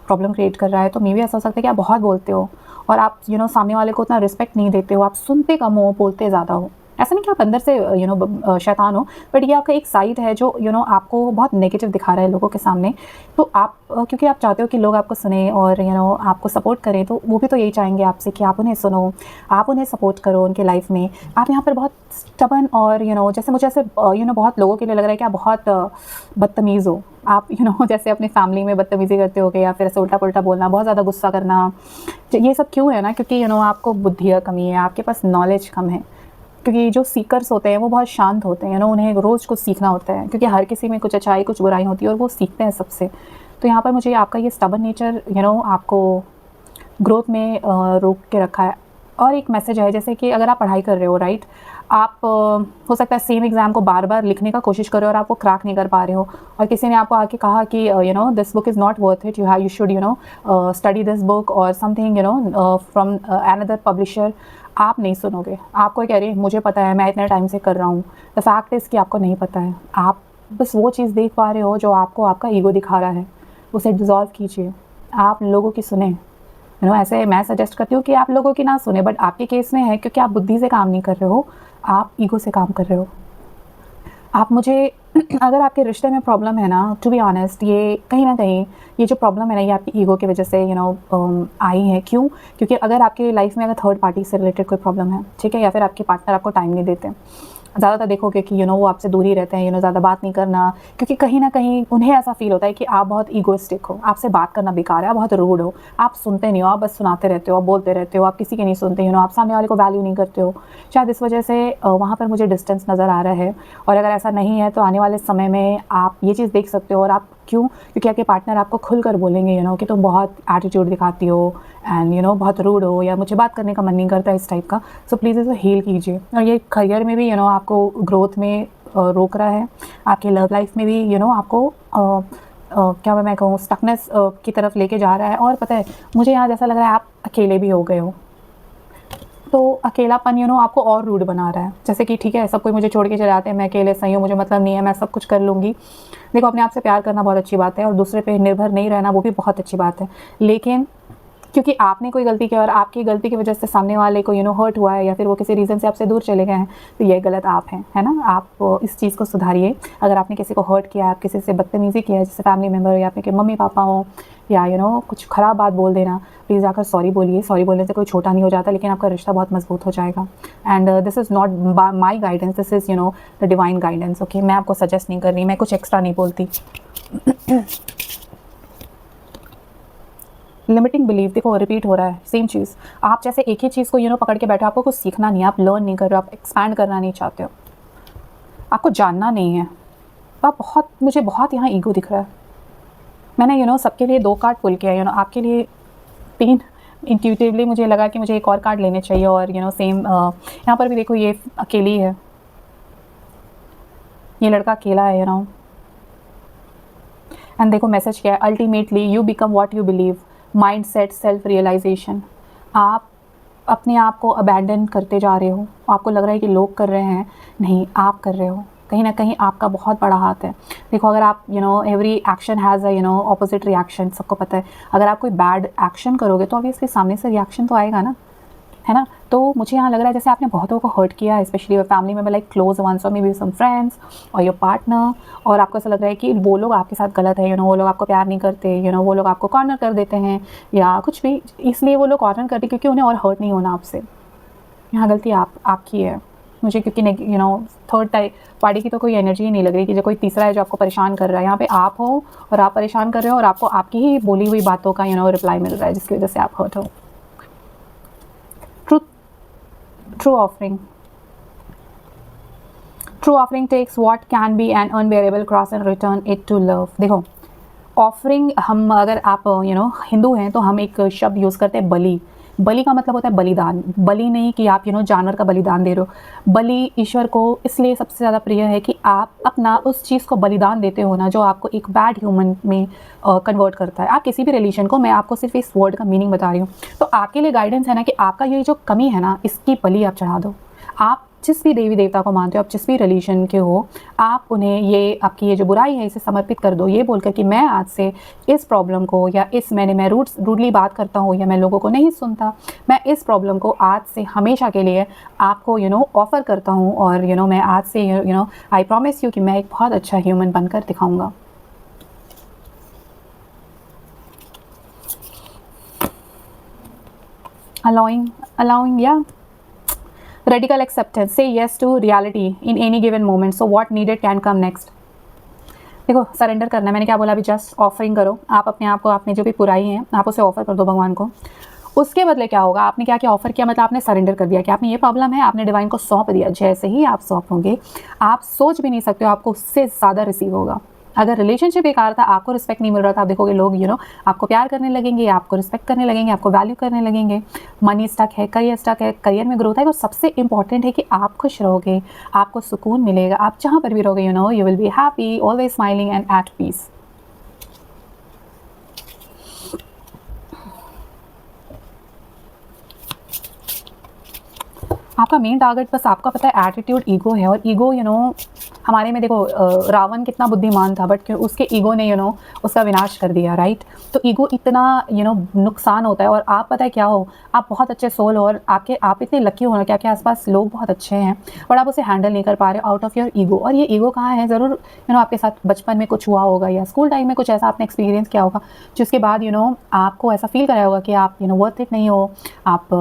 प्रॉब्लम क्रिएट कर रहा है, तो मे भी ऐसा हो सकता है कि आप बहुत बोलते हो, और आप सामने वाले को उतना रिस्पेक्ट नहीं देते हो, आप सुनते कम हो, बोलते ज़्यादा हो, ऐसा नहीं कि आप अंदर से शैतान हो, बट ये आपका एक साइड है जो आपको बहुत नेगेटिव दिखा रहा है लोगों के सामने। तो आप क्योंकि आप चाहते हो कि लोग आपको सुने और आपको सपोर्ट करें, तो वो भी तो यही चाहेंगे आपसे कि आप उन्हें सुनो, आप उन्हें सपोर्ट करो उनके लाइफ में। आप यहाँ पर बहुत स्टबर्न और जैसे मुझे ऐसे बहुत लोगों के लिए लग रहा है कि आप बहुत बदतमीज़ हो। आप जैसे अपनी फैमिली में बदतमीज़ी करते होगे या फिर ऐसे उल्टा-पुल्टा बोलना, बहुत ज़्यादा गुस्सा करना, ये सब क्यों है ना, क्योंकि आपको बुद्धि की कमी है, आपके पास नॉलेज कम है। क्योंकि जो सीकर्स होते हैं वो बहुत शांत होते हैं, उन्हें रोज़ कुछ सीखना होता है, क्योंकि हर किसी में कुछ अच्छाई कुछ बुराई होती है और वो सीखते हैं सबसे। तो यहाँ पर मुझे आपका ये स्टबर्न नेचर आपको ग्रोथ में रोक के रखा है। और एक मैसेज है, जैसे कि अगर आप पढ़ाई कर रहे हो, राइट, आप हो सकता है सेम एग्ज़ाम को बार-बार लिखने का कोशिश कर रहे हो और आप वो क्रैक नहीं कर पा रहे हो, और किसी ने आपको आके कहा कि this book is not worth it, you should study this book और समथिंग फ्रॉम अनदर पब्लिशर। आप नहीं सुनोगे, आपको कह रही है मुझे पता है, मैं इतने टाइम से कर रहा हूँ। द फैक्ट इज़ कि आपको नहीं पता है, आप बस वो चीज़ देख पा रहे हो जो आपको आपका ईगो दिखा रहा है। उसे डिज़ॉल्व कीजिए, आप लोगों की सुने। ऐसे मैं सजेस्ट करती हूँ कि आप लोगों की ना सुने, बट आपके केस में है क्योंकि आप बुद्धि से काम नहीं कर रहे हो, आप ईगो से काम कर रहे हो। आप मुझे अगर आपके रिश्ते में प्रॉब्लम है ना, टू बी ऑनेस्ट, ये कहीं ना कहीं ये जो प्रॉब्लम है ना, ये आपकी ईगो की वजह से आई है। क्यों? क्योंकि अगर आपकी लाइफ में अगर थर्ड पार्टी से रिलेटेड कोई प्रॉब्लम है, ठीक है, या फिर आपके पार्टनर आपको टाइम नहीं देते, ज़्यादातर देखोगे कि वो आपसे दूर ही रहते हैं, ज़्यादा बात नहीं करना, क्योंकि कहीं ना कहीं उन्हें ऐसा फील होता है कि आप बहुत ईगोइस्टिक हो, आपसे बात करना बेकार है, आप बहुत रूड हो, आप सुनते नहीं हो, आप बस सुनाते रहते हो, आप बोलते रहते हो, आप किसी की नहीं सुनते, आप सामने वाले को वैल्यू नहीं करते हो। शायद इस वजह से वहाँ पर मुझे डिस्टेंस नज़र आ रहा है। और अगर ऐसा नहीं है तो आने वाले समय में आप ये चीज़ देख सकते हो। और आप क्यों? क्योंकि आपके पार्टनर आपको खुलकर बोलेंगे कि तुम बहुत एटीट्यूड दिखाती हो एंड बहुत रूड हो, या मुझे बात करने का मन नहीं करता, इस टाइप का। सो प्लीज़ इसे हील कीजिए। और ये करियर में भी आपको ग्रोथ में रोक रहा है, आपके लव लाइफ में भी आपको क्या मैं कहूँ, स्टकनेस की तरफ लेके जा रहा है। और पता है, मुझे यहाँ जैसा लग रहा है आप अकेले भी हो गए हो, तो अकेलापन आपको और रूड बना रहा है। जैसे कि ठीक है, सब कोई मुझे छोड़ के चले जाते हैं, मैं अकेले सही हूँ, मुझे मतलब नहीं है, मैं सब कुछ कर लूँगी। देखो, अपने आप से प्यार करना बहुत अच्छी बात है और दूसरे पे निर्भर नहीं रहना वो भी बहुत अच्छी बात है। लेकिन क्योंकि आपने कोई गलती किया और आपकी गलती की वजह से सामने वाले को हर्ट हुआ है, या फिर वो किसी रीज़न से आपसे दूर चले गए हैं, तो ये गलत आप हैं, है ना। आप इस चीज़ को सुधारिए। अगर आपने किसी को हर्ट किया है, आप किसी से बदतमीज़ी किया है, जैसे फैमिली मेम्बर या आपके मम्मी पापा हो, या कुछ ख़राब बात बोल देना, प्लीज़ जाकर सॉरी बोलिए। सॉरी बोलने से कोई छोटा नहीं हो जाता, लेकिन आपका रिश्ता बहुत मजबूत हो जाएगा। And this is not my guidance, this is the divine guidance. Okay, मैं आपको सजेस्ट नहीं कर रही, मैं कुछ एक्स्ट्रा नहीं बोलती। लिमिटिंग बिलीफ, देखो रिपीट हो रहा है सेम चीज़। आप जैसे एक ही चीज़ को पकड़ के बैठे, आपको कुछ सीखना नहीं है, आप लर्न नहीं कर रहे हो, आप एक्सपैंड करना नहीं चाहते हो, आपको जानना नहीं है। आप मुझे बहुत यहाँ ईगो दिख रहा है। मैंने सबके लिए 2 कार्ड पुल किया, आपके लिए 3। इंट्यूटिवली मुझे लगा कि मुझे एक और कार्ड लेने चाहिए। और सेम यहाँ पर भी देखो, ये अकेली है, ये लड़का अकेला है, एंड देखो मैसेज क्या है, ultimately you become what you believe, mind set, self realization. आप अपने आप को अबैंडन करते जा रहे हो, आपको लग रहा है कि लोग कर रहे हैं, नहीं, आप कर रहे हो। कहीं ना कहीं आपका बहुत बड़ा हाथ है। देखो, अगर आप every action has a opposite reaction, सबको पता है। अगर आप कोई बैड एक्शन करोगे तो ऑब्वियसली सामने से रिएक्शन तो आएगा ना, है ना। तो मुझे यहाँ लग रहा है जैसे आपने बहुतों को हर्ट किया है, specially your family member, like close ones और मे बी सम फ्रेंड्स और योर पार्टनर। और आपको ऐसा लग रहा है कि वो लोग आपके साथ गलत है, वो लोग आपको प्यार नहीं करते, वो लोग आपको कॉर्नर कर देते हैं या कुछ भी, इसलिए वो लोग कॉर्नर करते क्योंकि उन्हें और हर्ट नहीं होना आपसे। यहाँ गलती आपकी है। मुझे क्योंकि थर्ड टाइप पार्टी की तो कोई एनर्जी ही नहीं लग रही कि जो कोई तीसरा है जो आपको परेशान कर रहा है। यहाँ पे आप हो और आप परेशान कर रहे हो और आपको आपकी ही बोली हुई बातों का रिप्लाई मिल रहा है, जिसकी वजह से आप हर्ट हो। True offering. True offering takes what can be an unbearable cross and return it to love. देखो, ऑफरिंग, हम अगर आप हिंदू हैं तो हम एक शब्द यूज़ करते हैं बलि। बलि का मतलब होता है बलिदान। बलि नहीं कि आप जानवर का बलिदान दे रहे हो। बलि ईश्वर को इसलिए सबसे ज़्यादा प्रिय है कि आप अपना उस चीज़ को बलिदान देते हो ना, जो आपको एक बैड ह्यूमन में कन्वर्ट करता है। आप किसी भी रिलीजन को, मैं आपको सिर्फ इस वर्ड का मीनिंग बता रही हूँ। तो आपके लिए गाइडेंस है ना कि आपका ये जो कमी है ना, इसकी बलि आप चढ़ा दो। आप जिस भी देवी देवता को मानते हो, आप जिस भी रिलीजन के हो, आप उन्हें ये आपकी ये जो बुराई है इसे समर्पित कर दो, ये बोलकर कि मैं आज से इस प्रॉब्लम को या मैं रूडली बात करता हूँ या मैं लोगों को नहीं सुनता, मैं इस प्रॉब्लम को आज से हमेशा के लिए आपको ऑफ़र करता हूँ और मैं आज से आई प्रॉमिस यू कि मैं एक बहुत अच्छा ह्यूमन बनकर दिखाऊँगा। allowing, yeah. Radical acceptance, say yes to reality in any given moment, so what needed can come next। देखो सरेंडर करना है, मैंने क्या बोला अभी, जस्ट ऑफरिंग करो। आप अपने आप को, आपने जो भी बुराई है आप उसे ऑफर कर दो भगवान को। उसके बदले क्या होगा, आपने क्या क्या ऑफर किया, मतलब आपने सरेंडर कर दिया कि आपने ये प्रॉब्लम है, आपने डिवाइन को सौंप दिया। जैसे ही आप सौंपोगे, आप सोच भी नहीं सकते हो आपको उससे ज़्यादा रिसीव होगा। अगर रिलेशनशिप बेकार था, आपको रिस्पेक्ट नहीं मिल रहा था, आप देखोगे लोग आपको प्यार करने लगेंगे, आपको रिस्पेक्ट करने लगेंगे, आपको वैल्यू करने लगेंगे। मनी स्टक है, करियर में ग्रोथ है, और सबसे इंपॉर्टेंट है कि आप खुश रहोगे, आपको सुकून मिलेगा। आप जहाँ पर भी रहोगे you will be happy, always smiling and at peace. आपका मेन टारगेट बस आपका पता है एटीट्यूड, ईगो है। और ईगो हमारे में देखो, रावण कितना बुद्धिमान था, बट उसके ईगो ने उसका विनाश कर दिया, राइट। तो ईगो इतना नुकसान होता है। और आप पता है क्या हो, आप बहुत अच्छे सोल हो और आप इतने लकी हो ना कि आपके आसपास लोग बहुत अच्छे हैं, बट आप उसे हैंडल नहीं कर पा रहे आउट ऑफ योर ईगो। और ये ईगो कहाँ है, ज़रूर आपके साथ बचपन में कुछ हुआ होगा या स्कूल टाइम में कुछ ऐसा आपने एक्सपीरियंस किया होगा, जिसके बाद आपको ऐसा फील कराया होगा कि आप वर्थ इट नहीं हो, आप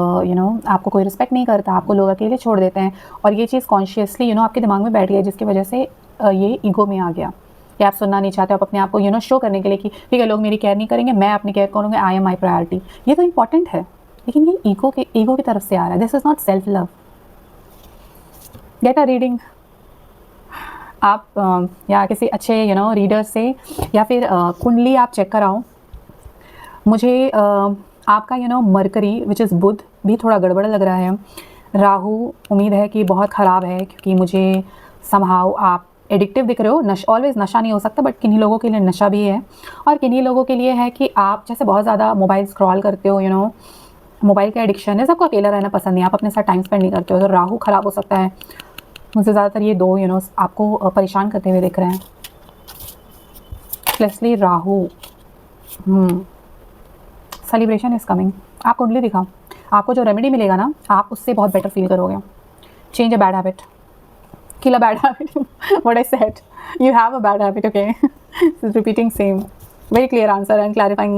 आपको कोई रिस्पेक्ट नहीं करता, आपको लोग अकेले छोड़ देते हैं। और ये चीज़ कॉन्शियसली आपके दिमाग में बैठ गई, जिसकी वजह से ये ईगो में आ गया कि आप सुनना नहीं चाहते, आप अपने आप को शो करने के लिए कि ठीक है लोग मेरी केयर नहीं करेंगे, मैं अपनी केयर करूँगी, आई एम माई प्रायोरिटी। ये तो इंपॉर्टेंट है, लेकिन ये ईगो की तरफ से आ रहा है। This is not self love. Get a reading. आप या किसी अच्छे रीडर से, या फिर कुंडली आप चेक कराओ। मुझे आपका मरकरी विच इज़ बुध भी थोड़ा गड़बड़ लग रहा है। राहु उम्मीद है कि बहुत ख़राब है, क्योंकि मुझे समहाउ आप एडिक्टिव दिख रहे हो। ऑलवेज नशा नहीं हो सकता, बट किन्हीं लोगों के लिए नशा भी है। और किन्हीं लोगों के लिए है कि आप जैसे बहुत ज़्यादा मोबाइल स्क्रॉल करते हो, मोबाइल का एडिक्शन है। सबको अकेला रहना पसंद नहीं, आप अपने साथ टाइम स्पेंड नहीं करते हो, तो राहु ख़राब हो सकता है। मुझे ज़्यादातर ये दो आपको परेशान करते हुए दिख रहे हैं। Specially Rahu. Celebration is coming. आप कुंडली दिखाओ, आपको जो रेमेडी मिलेगा ना, आप उससे बहुत बेटर फील करोगे। Change a bad habit, kill a bad habit। What I said, you have a bad habit, okay? So repeating same, very clear answer and clarifying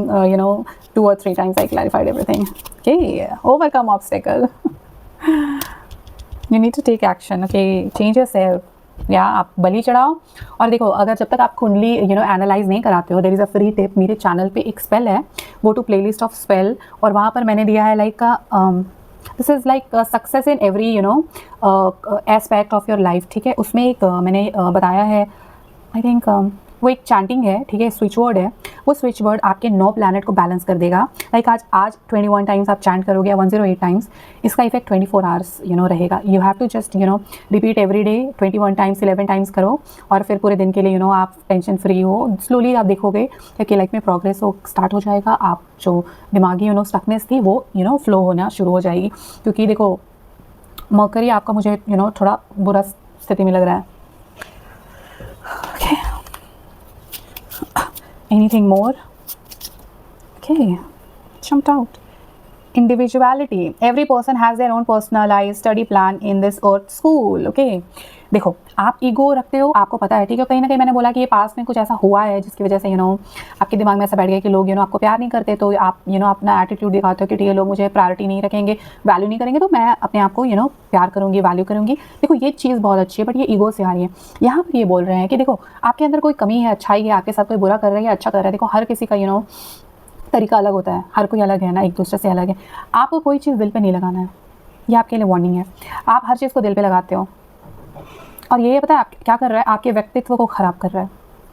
2 or 3 times I clarified everything। Okay, overcome obstacle। You need to take action, okay? Change yourself। या आप बलि चढ़ाओ। और देखो, अगर जब तक आप कुंडली एनालाइज नहीं कराते हो, there is a free tip. मेरे चैनल पे एक स्पेल है, go to playlist of spell, और वहाँ पर मैंने दिया है like this is like success in every aspect of your life, ठीक है। उसमें एक मैंने बताया है, आई थिंक वो एक चैंटिंग है, ठीक है, स्विच वर्ड है। वो स्विच वर्ड आपके 9 प्लैनेट को बैलेंस कर देगा। लाइक आज 21 टाइम्स आप चैंट करोगे, 108 टाइम्स, इसका इफेक्ट 24 आवर्स रहेगा। You have to just repeat every day 21 times, 11 times करो, और फिर पूरे दिन के लिए आप टेंशन फ्री हो। स्लोली आप देखोगे कि लाइफ में प्रोग्रेस हो स्टार्ट हो जाएगा। आप जो दिमागी स्टकनेस थी वो फ्लो होना शुरू हो जाएगी। क्योंकि देखो, मरकरी आपका मुझे थोड़ा बुरा स्थिति में लग रहा है। Okay. Anything more? Okay, jumped out। Individuality, every person has their own personalized study plan in this earth school, okay। देखो, आप ईगो रखते हो, आपको पता है, ठीक है। कहीं ना कहीं मैंने बोला कि ये पास में कुछ ऐसा हुआ है जिसकी वजह से आपके दिमाग में ऐसा बैठ गया कि लोग आपको प्यार नहीं करते, तो आप अपना एटीट्यूड दिखाते हो कि ठीक है लोग मुझे प्रायोरिटी नहीं रखेंगे, वैल्यू नहीं करेंगे, तो मैं अपने आप को प्यार करूँगी, वैल्यू करूँगी। देखो, ये चीज़ बहुत अच्छी है, बट ये ईगो से आ रही है। यहाँ पर ये बोल रहे हैं कि देखो, आपके अंदर कोई कमी है, अच्छाई है, आपके साथ कोई बुरा कर रहा है या अच्छा कर रहा है। देखो, हर किसी का तरीका अलग होता है, हर कोई अलग है ना, एक दूसरे से अलग है। आपको कोई चीज़ दिल पे नहीं लगाना है, ये आपके लिए वार्निंग है। आप हर चीज़ को दिल पे लगाते हो, और ये पता है आप क्या कर रहा है, आपके व्यक्तित्व को ख़राब कर रहा है।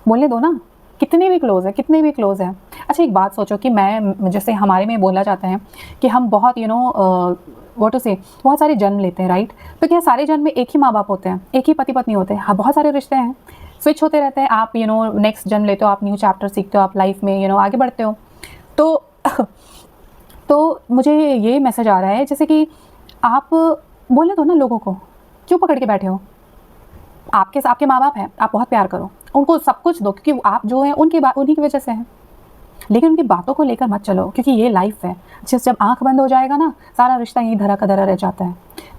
बोलने दो ना, कितने भी क्लोज़ है, कितने भी क्लोज़ है। अच्छा, एक बात सोचो कि मैं, जैसे हमारे में बोला जाता है कि हम बहुत व्हाट टू से, बहुत सारे जन्म लेते हैं, राइट। तो क्या सारे जन्म में एक ही माँ बाप होते हैं, एक ही पति पत्नी होते हैं? हाँ, बहुत सारे रिश्ते हैं, स्विच होते रहते हैं। आप नेक्स्ट जन्म लेते हो, आप न्यू चैप्टर सीखते हो, आप लाइफ में आगे बढ़ते हो। तो मुझे ये मैसेज आ रहा है जैसे कि आप बोलने दो ना लोगों को, क्यों पकड़ के बैठे हो? आपके माँ बाप हैं, आप बहुत प्यार करो, उनको सब कुछ दो, क्योंकि आप जो हैं उन्हीं की वजह से हैं। लेकिन उनकी बातों को लेकर मत चलो, क्योंकि ये लाइफ है। जब आँख बंद हो जाएगा ना, सारा रिश्ता यहीं धरा का धरा रह जाता है।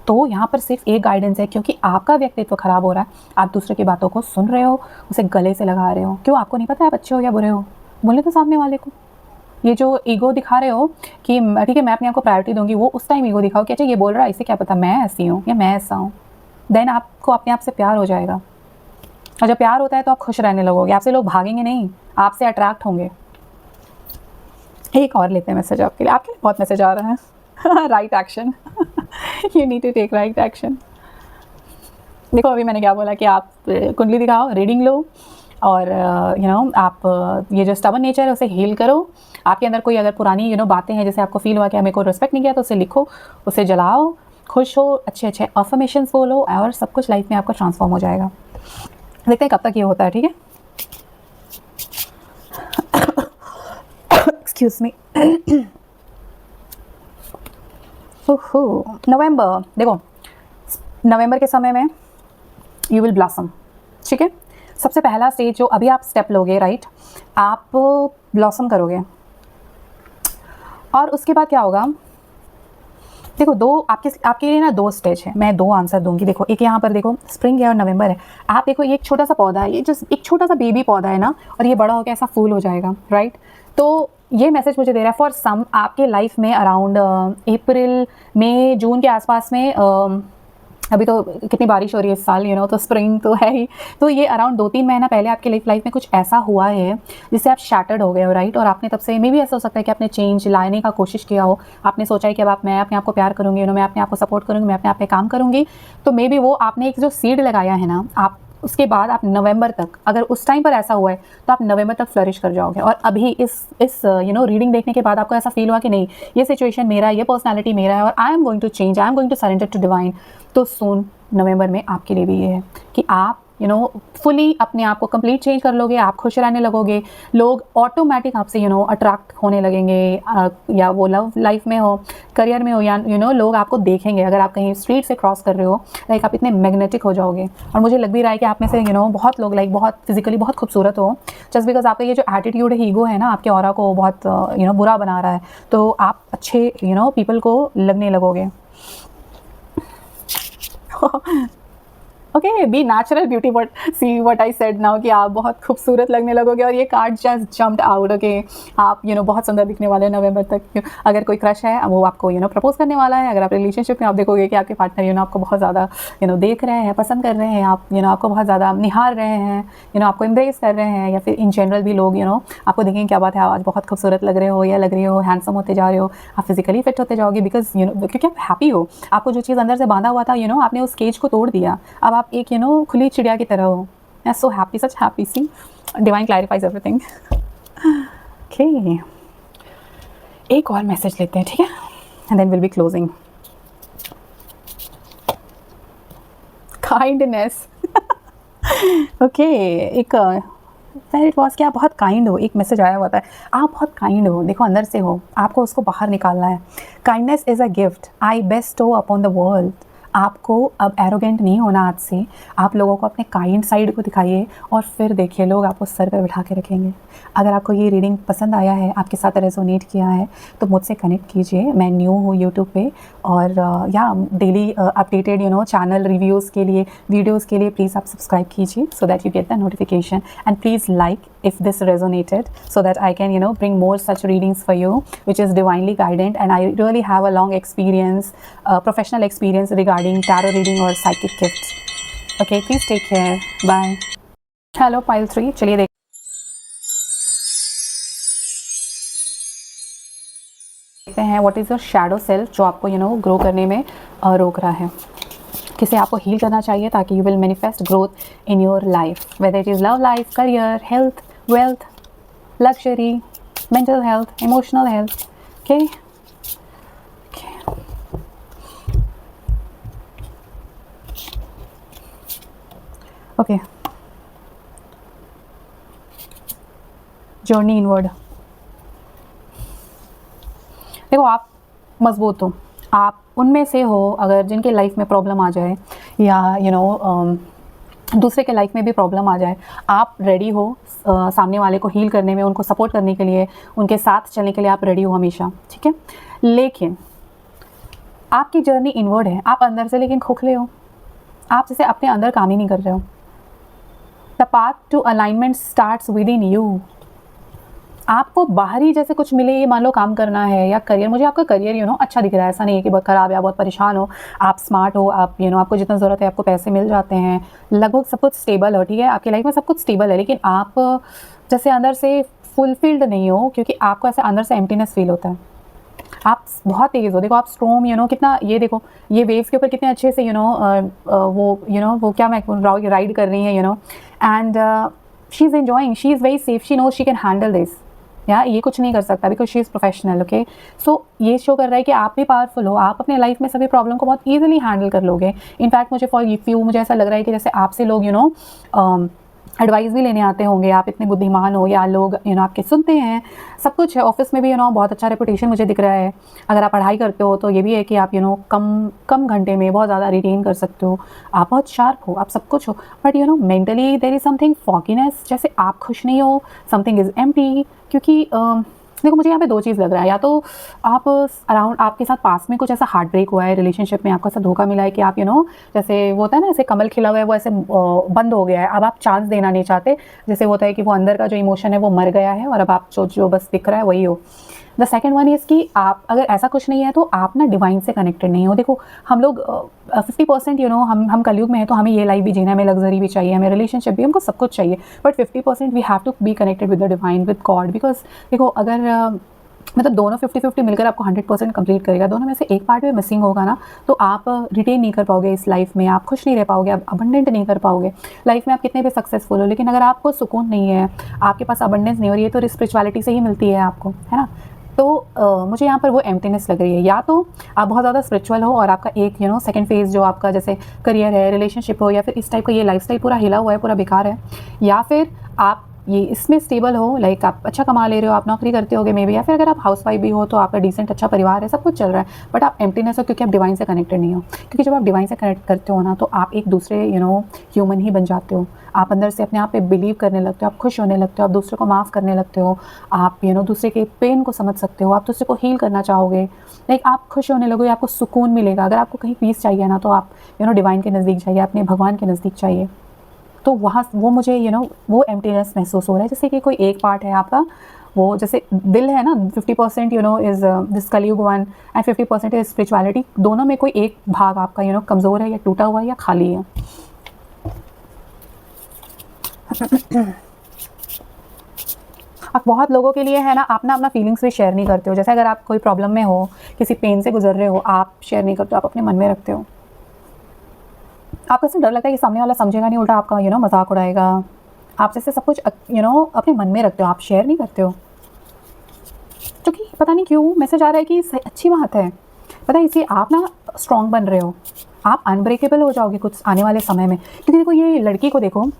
तो यहाँ पर सिर्फ एक गाइडेंस है, क्योंकि आपका व्यक्तित्व खराब हो रहा है, आप दूसरे की बातों को सुन रहे हो, उसे गले से लगा रहे हो। क्यों? आपको नहीं पता आप अच्छे हो या बुरे हो? बोले तो सामने वाले को। ये जो ईगो दिखा रहे हो कि ठीक है मैं अपने आप को प्रायोरिटी दूंगी, वो उस टाइम ईगो दिखाओ कि अच्छा ये बोल रहा है, इसे क्या पता मैं ऐसी हूँ या मैं ऐसा हूँ। देन आपको अपने आप से प्यार हो जाएगा, और जब प्यार होता है तो आप खुश रहने लगोगे, आपसे लोग भागेंगे नहीं, आपसे अट्रैक्ट होंगे। एक और लेते हैं मैसेज आपके लिए बहुत मैसेज आ रहा है। Right action, you need to take right action. देखो अभी मैंने क्या बोला कि आप कुंडली दिखाओ, रीडिंग लो, और आप ये जो स्टबन नेचर है उसे हील करो। आपके अंदर कोई अगर पुरानी बातें हैं, जैसे आपको फील हुआ कि मेरे को रिस्पेक्ट नहीं किया, तो उसे लिखो, उसे जलाओ, खुश हो, अच्छे अच्छे अफर्मेशंस बोलो, और सब कुछ लाइफ में आपका ट्रांसफॉर्म हो जाएगा। देखते हैं कब तक ये होता है, ठीक है? Excuse me. नवंबर, देखो नवंबर के समय में यू विल ब्लॉसम, ठीक है? सबसे पहला स्टेज जो अभी आप स्टेप लोगे, राइट, आप ब्लॉसम करोगे, और उसके बाद क्या होगा? देखो आपके लिए ना 2 स्टेज है, मैं 2 आंसर दूंगी। देखो एक यहाँ पर देखो स्प्रिंग है और नवंबर है। आप देखो ये एक छोटा सा पौधा है, ये जस्ट एक छोटा सा बेबी पौधा है ना, और ये बड़ा होकर ऐसा फूल हो जाएगा, राइट? तो ये मैसेज मुझे दे रहा है फॉर सम आपके लाइफ में अराउंड अप्रैल मई जून के आसपास में। अभी तो कितनी बारिश हो रही है इस साल, तो स्प्रिंग तो है ही। तो ये अराउंड 2-3 महीना पहले आपके लाइफ में कुछ ऐसा हुआ है जिससे आप शैटर्ड हो गए हो, राइट? और आपने तब से मे भी ऐसा हो सकता है कि आपने चेंज लाने का कोशिश किया हो। आपने सोचा है कि अब मैं अपने आप को प्यार करूँगी, मैं अपने आप को सपोर्ट करूँगी, मैं अपने आप पे काम करूँगी। तो मे बी वो आपने एक जो सीड लगाया है ना, आप उसके बाद आप नवंबर तक, अगर उस टाइम पर ऐसा हुआ है तो आप नवंबर तक फ्लरिश कर जाओगे। और अभी इस रीडिंग देखने के बाद आपको ऐसा फील हुआ कि नहीं, ये सिचुएशन मेरा है, ये पर्सनालिटी मेरा है, और I am going to change, I am going to surrender to divine. तो सून नवंबर में आपके लिए भी ये है कि आप फुली अपने आप को कंप्लीट चेंज कर लोगे, आप खुश रहने लगोगे, लोग ऑटोमेटिक आपसे अट्रैक्ट होने लगेंगे, या वो लव लाइफ में हो, करियर में हो, या लोग आपको देखेंगे। अगर आप कहीं स्ट्रीट से क्रॉस कर रहे हो, लाइक आप इतने मैग्नेटिक हो जाओगे। और मुझे लग भी रहा है कि आप में से बहुत लोग लाइक बहुत फिजिकली बहुत खूबसूरत हो, जस्ट बिकॉज आपका ये जो एटीट्यूड है, ईगो है ना, आपके ऑरा को बहुत बुरा बना रहा है। तो आप अच्छे पीपल को लगने लगोगे। Okay, be natural beauty, but see what I said now कि आप बहुत खूबसूरत लगने लगोगे। और ये card just jumped out. Okay, आप बहुत सुंदर दिखने वाले हैं नवंबर तक। अगर कोई क्रश है वो आपको प्रपोज करने वाला है। अगर आप रिलेशनशिप में, आप देखोगे कि आपके पार्टनर आपको बहुत ज़्यादा देख रहे हैं, पसंद कर रहे हैं, आप आपको बहुत ज़्यादा निहार रहे हैं, आपको एम्ब्रेस कर रहे हैं, या फिर इन जनरल भी लोग आपको देखेंगे क्या बात है, आज बहुत खूबसूरत लग रहे हो या लग रही हो, हैंडसम होते जा रहे हो, आप फिजिकली फिट होते जाओगे, बिकॉज क्योंकि आप हैप्पी हो। आपको जो चीज़ अंदर से बांधा हुआ था, आपने उस केज को तोड़ दिया। अब आप एक खुली चिड़िया की तरह हो। I am so happy, such happy. See divine clarifies everything. Okay, एक और मैसेज लेते हैं, ठीक है, and then will be closing. Kindness. Okay, एक वेर इट वॉज कि आप बहुत काइंड हो। एक मैसेज आया हुआ था, आप बहुत काइंड हो, देखो अंदर से हो, आपको उसको बाहर निकालना है। Kindness is a gift I Bairstow upon the world. आपको अब एरोगेंट नहीं होना। आज से आप लोगों को अपने काइंड साइड को दिखाइए, और फिर देखिए लोग आपको सर पर बिठा के रखेंगे। अगर आपको ये रीडिंग पसंद आया है, आपके साथ रेजोनेट किया है, तो मुझसे कनेक्ट कीजिए। मैं न्यू हूँ यूट्यूब पे, और या डेली अपडेटेड चैनल रिव्यूज़ के लिए, वीडियोज़ के लिए प्लीज़ आप सब्सक्राइब कीजिए, सो that you get the notification. And please like if this resonated, so that I can bring more such readings for you, which is divinely guided. And I really have a long experience, professional experience regarding tarot reading or psychic gifts. Okay, please take care. Bye. Hello pile 3, चलिए देखते हैं what is your shadow self जो आपको grow करने में रोक रहा है, किसे आपको हील करना चाहिए, ताकि you will manifest growth in your life, whether it is love life, career, health, wealth, luxury, mental health, emotional health. Okay. Okay. Journey inward. देखो आप मजबूत हो, आप उनमें से हो अगर जिनके लाइफ में प्रॉब्लम आ जाए या दूसरे के लाइफ में भी प्रॉब्लम आ जाए, आप रेडी हो सामने वाले को हील करने में, उनको सपोर्ट करने के लिए, उनके साथ चलने के लिए आप रेडी हो हमेशा, ठीक है। लेकिन आपकी जर्नी इनवर्ड है, आप अंदर से लेकिन खोखले हो, आप जैसे अपने अंदर काम ही नहीं कर रहे हो। The path to alignment starts within you. आपको बाहरी जैसे कुछ मिले, ये मान लो काम करना है या करियर, मुझे आपका करियर अच्छा दिख रहा है, ऐसा नहीं है कि बहुत ख़राब है, आप बहुत परेशान हो, आप स्मार्ट हो, आप आपको जितना ज़रूरत है आपको पैसे मिल जाते हैं, लगभग सब कुछ स्टेबल हो, ठीक है, आपकी लाइफ में सब कुछ स्टेबल है, लेकिन आप जैसे अंदर से फुलफिल्ड नहीं हो, क्योंकि आपको ऐसे अंदर से एम्प्टीनेस फील होता है। आप बहुत तेज़ हो, देखो आप स्ट्रॉन्ग कितना, ये देखो ये वेव्स के ऊपर कितने अच्छे से वो क्या मैं राइड कर रही है and she is enjoying, she is very safe, she knows she can handle this. या ये कुछ नहीं कर सकता because she is professional, okay. So ये शो कर रहा है कि आप भी पावरफुल हो, आप अपने लाइफ में सभी प्रॉब्लम को बहुत ईजिली हैंडल कर लोगे। इनफैक्ट मुझे ऐसा लग रहा है कि जैसे आपसे लोग एडवाइस भी लेने आते होंगे, आप इतने बुद्धिमान हो, या लोग आपके सुनते हैं, सब कुछ है। ऑफिस में भी बहुत अच्छा रेपुटेशन मुझे दिख रहा है। अगर आप पढ़ाई करते हो तो ये भी है कि आप कम घंटे में बहुत ज़्यादा रिटेन कर सकते हो, आप बहुत शार्प हो, आप सब कुछ हो, but mentally there is something fogginess, जैसे आप खुश नहीं हो, समथिंग इज़ एम्प्टी। क्योंकि देखो मुझे यहाँ पे दो चीज़ लग रहा है, या तो आप अराउंड आपके साथ पास में कुछ ऐसा हार्ट ब्रेक हुआ है रिलेशनशिप में, आपको ऐसा धोखा मिला है कि आप जैसे वो होता है ना, ऐसे कमल खिला हुआ है, वो ऐसे बंद हो गया है, अब आप चांस देना नहीं चाहते, जैसे होता है कि वो अंदर का जो इमोशन है वो मर गया है और अब आप जो बस दिख रहा है वही हो। द सेकेंड वन इज़ कि आप अगर ऐसा कुछ नहीं है तो आप ना डिवाइन से कनेक्टेड नहीं हो। देखो हम लोग 50% हम कलयुग में है, तो हमें ये लाइफ भी जीना, हमें लग्जरी भी चाहिए, हमें रिलेशनशिप भी, हमको सब कुछ चाहिए, but 50% we have to be connected with the divine, with God. Because देखो अगर मतलब दोनों 50-50 मिलकर आपको 100% कंप्लीट करेगा, दोनों में से एक पार्ट भी मिसिंग होगा ना, तो आप रिटेन नहीं कर पाओगे इस लाइफ में, आप खुश नहीं रह पाओगे, आप अबंडेंट नहीं कर पाओगे लाइफ में, आप कितने भी सक्सेसफुल हो, लेकिन अगर आपको सुकून नहीं है, आपके पास अबंडेंस नहीं हो रही है, तो स्पिरिचुअलिटी से ही मिलती है आपको, है ना। तो मुझे यहाँ पर वो एम्प्टीनेस लग रही है। या तो आप बहुत ज़्यादा स्पिरिचुअल हो और आपका एक सेकंड फेज़ जो आपका जैसे करियर है, रिलेशनशिप हो, या फिर इस टाइप का ये लाइफस्टाइल पूरा हिला हुआ है, पूरा बेकार है, या फिर आप ये इसमें स्टेबल हो, लाइक आप अच्छा कमा ले रहे हो, आप नौकरी करते होगे मे बी, या फिर अगर आप हाउसवाइफ भी हो तो आपका डिसेंट अच्छा परिवार है, सब कुछ चल रहा है, बट आप एम्प्टीनेस हो क्योंकि आप डिवाइन से कनेक्टेड नहीं हो। क्योंकि जब आप डिवाइन से कनेक्ट करते हो ना, तो आप एक दूसरे ह्यूमन ही बन जाते हो, आप अंदर से अपने आप पे बिलीव करने लगते हो, आप खुश होने लगते हो, आप दूसरे को माफ़ करने लगते हो, आप दूसरे के पेन को समझ सकते हो, आप दूसरे को हील करना चाहोगे, लाइक आप खुश होने लगोगे, आपको सुकून मिलेगा। अगर आपको कहीं पीस चाहिए ना, तो आप डिवाइन के नज़दीक चाहिए, अपने भगवान के नज़दीक चाहिए, तो वहाँ वो मुझे वो एम्प्टीनेस महसूस हो रहा है, जैसे कि कोई एक पार्ट है आपका, वो जैसे दिल है ना, 50% इज़ दिस कलयुग वन एंड 50% इज स्पिरिचुअलिटी, दोनों में कोई एक भाग आपका कमज़ोर है, या टूटा हुआ है, या खाली है। अब बहुत लोगों के लिए है ना, आप ना अपना फीलिंग्स भी शेयर नहीं करते हो, जैसे अगर आप कोई प्रॉब्लम में हो, किसी पेन से गुजर रहे हो, आप शेयर नहीं करते हो, आप अपने मन में रखते हो, आपको ऐसे डर लगता है कि सामने वाला समझेगा नहीं, उल्टा आपका मजाक उड़ाएगा, आप जैसे सब कुछ अपने मन में रखते हो, आप शेयर नहीं करते हो, क्योंकि पता नहीं क्यों मैसेज आ रहा है कि अच्छी बात है, पता है, इसलिए आप ना स्ट्रॉन्ग बन रहे हो, आप अनब्रेकेबल हो जाओगे कुछ आने वाले समय में। क्योंकि देखो ये लड़की को देखो,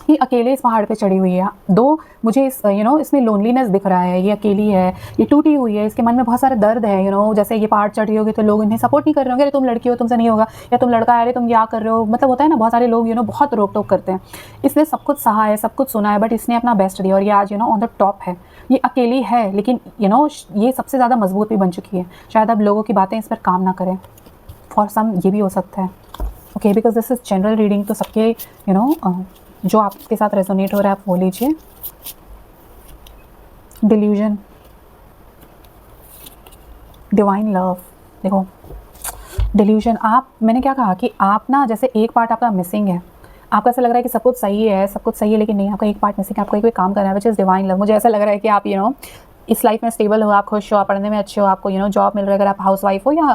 ये अकेले इस पहाड़ पे चढ़ी हुई है, दो मुझे इसमें लोनलीनेस दिख रहा है, ये अकेली है, ये टूटी हुई है, इसके मन में बहुत सारा दर्द है, जैसे ये पहाड़ चढ़ रही होगी तो लोग इन्हें सपोर्ट नहीं कर रहे होंगे, अरे तुम लड़की हो, तुमसे नहीं होगा, या तुम लड़का है, अरे तुम क्या कर रहे हो, मतलब होता है ना, बहुत सारे लोग बहुत रोक टोक करते हैं। इसने सब कुछ सहा है, सब कुछ सुना है, बट इसने अपना बेस्ट दिया और ये आज ऑन द टॉप है। ये अकेली है, लेकिन ये सबसे ज़्यादा मजबूत भी बन चुकी है। शायद अब लोगों की बातें इस पर काम ना करें, फॉर सम ये भी हो सकता है, okay, because this is general reading, तो सबके जो आपके साथ रेजोनेट हो रहा है आप वो लीजिए। डिल्यूजन, डिवाइन लव, देखो डिल्यूजन, मैंने क्या कहा कि आप ना जैसे एक पार्ट आपका मिसिंग है, आपको ऐसा लग रहा है कि सब कुछ सही है, सब कुछ सही है, लेकिन नहीं, आपका एक पार्ट मिसिंग है, आपको कोई काम करना है, विच इज़ डिवाइन लव। मुझे ऐसा लग रहा है कि आप इस लाइफ में स्टेबल हो, आप खुश हो, आप पढ़ने में अच्छे हो, आपको जॉब मिल रहा है, अगर आप हाउस वाइफ हो या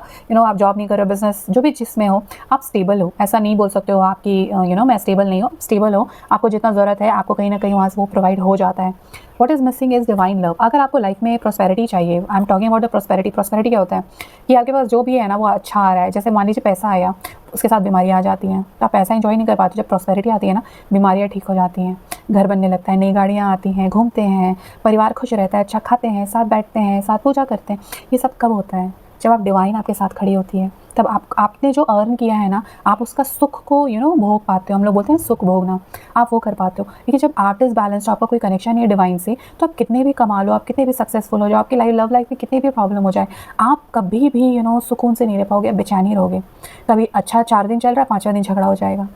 आप जॉब नहीं कर रहे हो, बिजनेस जो भी जिसमें हो, आप स्टेबल हो। ऐसा नहीं बोल सकते हो आप कि मैं स्टेबल नहीं हूँ, स्टेबल हो, आपको जितना ज़रूरत है आपको कहीं ना कहीं वहाँ से वो प्रोवाइड हो जाता है। What is missing is divine love. अगर आपको लाइफ में प्रॉस्पेरिटी चाहिए, I am talking about the prosperity. Prosperity क्या होता है कि आपके पास जो भी है ना वो अच्छा आ रहा है, जैसे मान लीजिए पैसा आया, उसके साथ बीमारियाँ आ जाती हैं, तो आप पैसा एंजॉय नहीं कर पाते। जब प्रॉस्पेरिटी आती है ना, बीमारियाँ ठीक हो जाती हैं, घर बनने लगता है, नई गाड़ियाँ आती हैं, घूमते हैं, परिवार खुश रहता है, अच्छा खाते हैं, साथ बैठते हैं, साथ पूजा करते हैं। ये सब कब होता है? जब आप डिवाइन आपके साथ खड़ी होती है, तब आपने जो अर्न किया है ना, आप उसका सुख को भोग पाते हो। हम लोग बोलते हैं सुख भोगना, आप वो कर पाते हो। लेकिन जब आप डिसबैलेंस्ड, आपका कोई कनेक्शन नहीं है डिवाइन से, तो आप कितने भी कमा लो, आप कितने भी सक्सेसफुल हो जाओ, आपकी लव लाइफ में कितनी भी प्रॉब्लम हो जाए, आप कभी भी सुकून से नहीं रह पाओगे, बेचैनी रहोगे। कभी अच्छा 4 दिन चल रहा है, 5वां दिन झगड़ा हो जाएगा,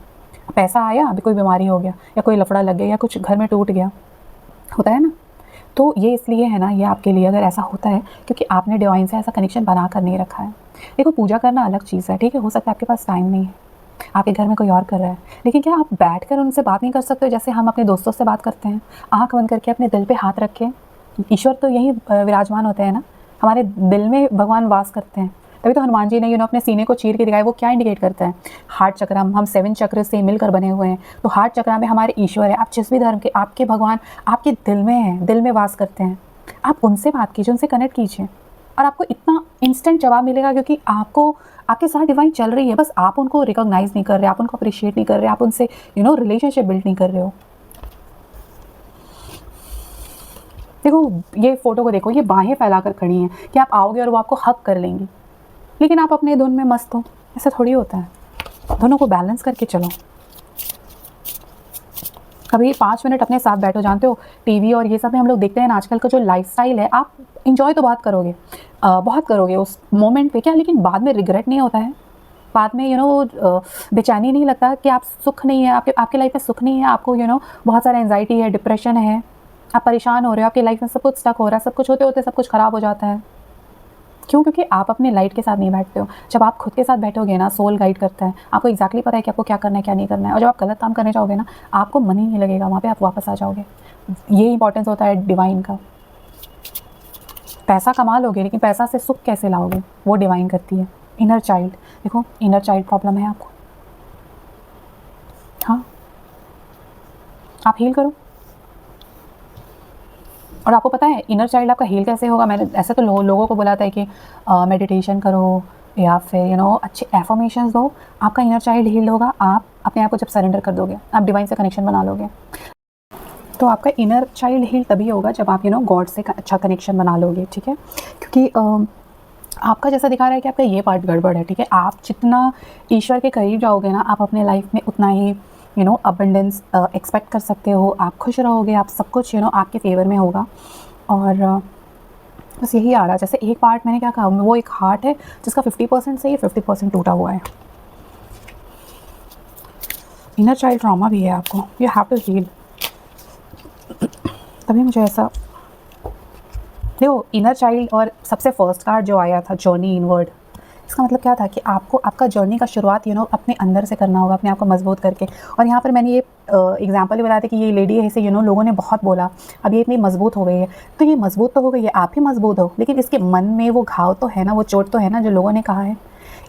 पैसा आया, अभी कोई बीमारी हो गया, या कोई लफड़ा लग गया, या कुछ घर में टूट गया, होता है ना। तो ये इसलिए है ना, ये आपके लिए अगर ऐसा होता है क्योंकि आपने डिवाइन से ऐसा कनेक्शन बना कर नहीं रखा है। देखो, पूजा करना अलग चीज़ है, ठीक है, हो सकता है आपके पास टाइम नहीं है, आपके घर में कोई और कर रहा है, लेकिन क्या आप बैठकर उनसे बात नहीं कर सकते हो जैसे हम अपने दोस्तों से बात करते हैं, आँख बंद करके अपने दिल पे हाथ रख के? ईश्वर तो यही विराजमान होते हैं ना, हमारे दिल में भगवान वास करते हैं। तभी तो हनुमान जी ने अपने सीने को चीर के दिखाया। वो क्या इंडिकेट करता है? हार्ट चक्र। हम 7 चक्र से मिलकर बने हुए हैं, तो हार्ट चक्र में हमारे ईश्वर है। आप जिस भी धर्म के, आपके भगवान आपके दिल में हैं, दिल में वास करते हैं। आप उनसे बात कीजिए, उनसे कनेक्ट कीजिए, और आपको इतना इंस्टेंट जवाब मिलेगा, क्योंकि आपको आपके साथ डिवाइन चल रही है, बस आप उनको रिकॉग्नाइज नहीं कर रहे, आप उनको अप्रिशिएट नहीं कर रहे, आप उनसे रिलेशनशिप बिल्ड नहीं कर रहे हो। देखो, ये फोटो को देखो, ये बाहें फैलाकर खड़ी हैं कि आप आओगे और वो आपको हक कर लेंगी, लेकिन आप अपने धुन में मस्त हो। ऐसा थोड़ी होता है। दोनों को बैलेंस करके चलो। कभी 5 मिनट अपने साथ बैठो। जानते हो, टीवी और ये सब में हम लोग देखते हैं ना, आजकल का जो लाइफस्टाइल है, आप इंजॉय तो बहुत करोगे, बहुत करोगे उस मोमेंट पे, क्या, लेकिन बाद में रिग्रेट नहीं होता है? बाद में बेचैनी नहीं लगता कि आप सुख नहीं है, आपके लाइफ में सुख नहीं है, आपको बहुत सारा एंजाइटी है, डिप्रेशन है, आप परेशान हो रहे हो, आपकी लाइफ में सब कुछ स्टक हो रहा है, सब कुछ होते होते सब कुछ ख़राब हो जाता है। क्यों? क्योंकि आप अपने लाइट के साथ नहीं बैठते हो। जब आप खुद के साथ बैठोगे ना, सोल गाइड करता है, आपको एग्जैक्टली पता है कि आपको क्या करना है, क्या नहीं करना है। और जब आप गलत काम करने जाओगे ना, आपको मन ही नहीं लगेगा वहाँ पे, आप वापस आ जाओगे। ये इंपॉर्टेंस होता है डिवाइन का। पैसा कमा लोगे, लेकिन पैसा से सुख कैसे लाओगे, वो डिवाइन करती है। इनर चाइल्ड, देखो, इनर चाइल्ड प्रॉब्लम है आपको, हाँ, आप हील करो। और आपको पता है इनर चाइल्ड आपका हील कैसे होगा? मैंने ऐसे तो लोगों को बोला था कि मेडिटेशन करो, या फिर अच्छे एफर्मेशंस दो, आपका इनर चाइल्ड हील होगा। आप अपने आप को जब सरेंडर कर दोगे, आप डिवाइन से कनेक्शन बना लोगे, तो आपका इनर चाइल्ड हील तभी होगा जब आप गॉड से अच्छा कनेक्शन बना लोगे, ठीक है। क्योंकि आपका जैसा दिखा रहा है कि आपका ये पार्ट गड़बड़ है, ठीक है। आप जितना ईश्वर के करीब जाओगे ना, आप अपने लाइफ में उतना ही अबंडेंस एक्सपेक्ट कर सकते हो। आप खुश रहोगे, आप सब कुछ आपके फेवर में होगा। और बस यही आ रहा है। जैसे एक पार्ट मैंने क्या कहा, वो एक हार्ट है जिसका 50% सही है, 50% टूटा हुआ है। इनर चाइल्ड ट्रॉमा भी है आपको, यू हैव टू हील। तभी मुझे ऐसा, देखो, इनर चाइल्ड और सबसे फर्स्ट कार्ड जो आया था, जर्नी इनवर्ड, इसका मतलब क्या था कि आपको आपका जर्नी का शुरुआत अपने अंदर से करना होगा, अपने आप को मजबूत करके। और यहाँ पर मैंने ये एग्जांपल भी बताया था कि ये लेडी है, इसे लोगों ने बहुत बोला, अब ये इतनी मजबूत हो गई है। तो ये मजबूत तो हो गई है, आप ही मजबूत हो, लेकिन इसके मन में वो घाव तो है ना, वो चोट तो है ना, जो लोगों ने कहा है।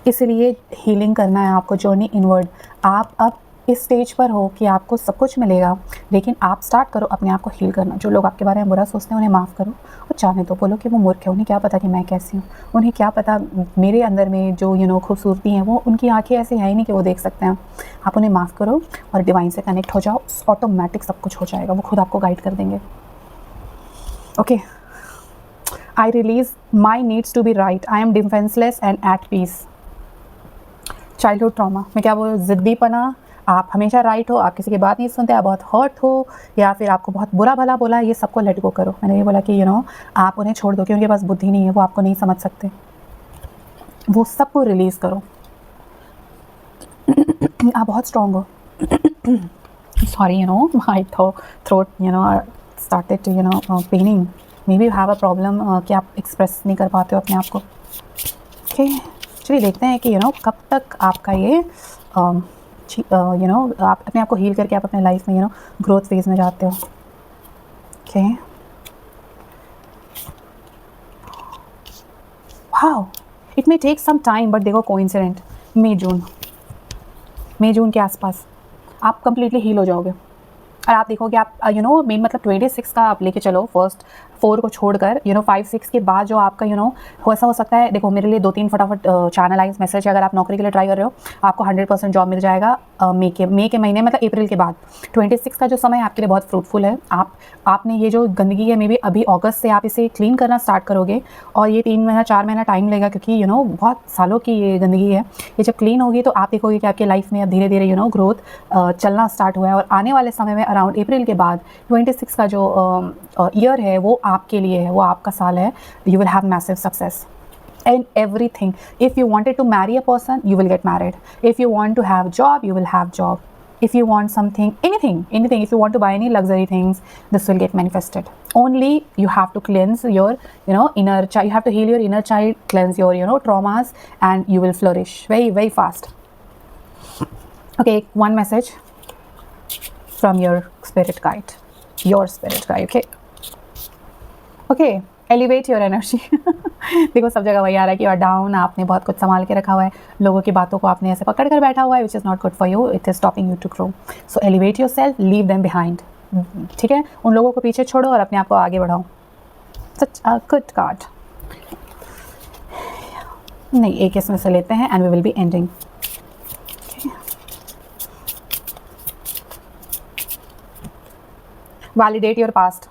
इसलिए हीलिंग करना है आपको, जर्नी इनवर्ड। आप अब इस स्टेज पर हो कि आपको सब कुछ मिलेगा, लेकिन आप स्टार्ट करो अपने आप को हील करना। जो लोग आपके बारे में बुरा सोचते हैं उन्हें माफ़ करो, और चाहे तो बोलो कि वो मूर्ख है, उन्हें क्या पता कि मैं कैसी हूँ, उन्हें क्या पता मेरे अंदर में जो खूबसूरती है, वो उनकी आंखें ऐसी है ही नहीं कि वो देख सकते हैं। आप उन्हें माफ़ करो और डिवाइन से कनेक्ट हो जाओ, ऑटोमेटिक सब कुछ हो जाएगा, वो खुद आपको गाइड कर देंगे। Okay, I release my needs to be right, I am defenceless and at peace. Childhood trauma, मैं क्या बोलूँ, ज़िद्दीपना, आप हमेशा राइट हो, आप किसी की बात नहीं सुनते, आप बहुत हर्ट हो, या फिर आपको बहुत बुरा भला बोला, ये सबको लेट गो करो। मैंने ये बोला कि आप उन्हें छोड़ दो, कि उनके पास बुद्धि नहीं है, वो आपको नहीं समझ सकते, वो सबको रिलीज़ करो। आप बहुत स्ट्रॉन्ग हो। Sorry, my throat started to paining, maybe have a problem कि आप एक्सप्रेस नहीं कर पाते हो अपने आप को। ओके, चलिए देखते हैं कि कब तक आपका ये आप अपने आप को हील करके आप अपने लाइफ में ग्रोथ फेज में जाते हो। Okay, wow, it may take some time, but देखो कोइंसिडेंट, मई जून के आसपास आप कंप्लीटली हील हो जाओगे। और आप देखोगे आप मेन मतलब 26 का आप लेके चलो, फर्स्ट 4 को छोड़कर 5-6 के बाद जो आपका ऐसा हो सकता है। देखो मेरे लिए 2-3 फटाफट चैनलाइज मैसेज है, अगर आप नौकरी के लिए ट्राई कर रहे हो आपको 100% जॉब मिल जाएगा मई के महीने, मतलब अप्रैल के बाद। 26 का जो समय आपके लिए बहुत फ्रूटफुल है। आपने ये जो गंदगी है, मे बी अभी अगस्त से आप इसे क्लीन करना स्टार्ट करोगे और ये 3 महीना 4 महीना टाइम लेगा, क्योंकि बहुत सालों की ये गंदगी है। ये जब क्लीन होगी तो आप देखोगे कि आपकी लाइफ में अब धीरे धीरे ग्रोथ चलना स्टार्ट हुआ है। और आने वाले समय में अराउंड अप्रैल के बाद 26 का जो ईयर है वो आपके लिए है, वो आपका साल है। You will have massive success in everything. If you wanted to marry a person, you will get married. If you want to have job, you will have job. If you want something, anything, if you want to buy any luxury things, this will get manifested. Only you have to cleanse your inner child. You have to heal your inner child, cleanse your traumas, and you will flourish very, very fast. Okay, one message from your spirit guide. Okay, elevate your energy. देखो सब जगह वही आ रहा है कि you're down, आपने बहुत कुछ संभाल के रखा हुआ है, लोगों की बातों को आपने ऐसे पकड़ कर बैठा हुआ है, which is not good for you. It is stopping you to grow. So elevate yourself, leave them behind. ठीक है, उन लोगों को पीछे छोड़ो और अपने आप को आगे बढ़ाओ. Such a good card. नहीं, एक इसमें से लेते हैं and we will be ending. Validate your past.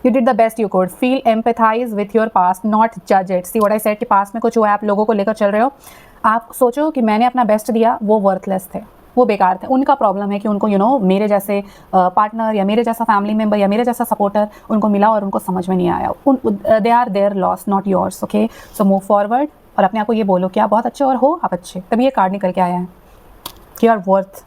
You did the best you could. Feel empathize with your past, not judge it. See what I said कि past में कुछ हुआ है, आप लोगों को लेकर चल रहे हो, आप सोचो कि मैंने अपना बेस्ट दिया, वो वर्थलेस थे, वो बेकार थे। उनका प्रॉब्लम है कि उनको मेरे जैसे पार्टनर या मेरे जैसा फैमिली मेम्बर या मेरे जैसा सपोर्टर उनको मिला और उनको समझ में नहीं आया। They are their loss, not yours. Okay, so move forward और अपने आप को ये बोलो कि आप बहुत अच्छे और हो आप अच्छे, तभी ये कार्ड निकल के आया है कि आर वर्थ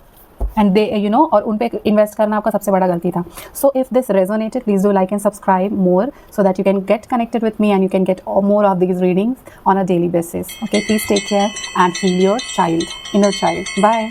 एंड दे और उन पे इन्वेस्ट करना आपका सबसे बड़ा गलती था। So if this resonated, please do like and subscribe more so that you can get connected with me and you can get more of these readings on a daily basis. Okay, please take care and heal your child, inner child. Bye.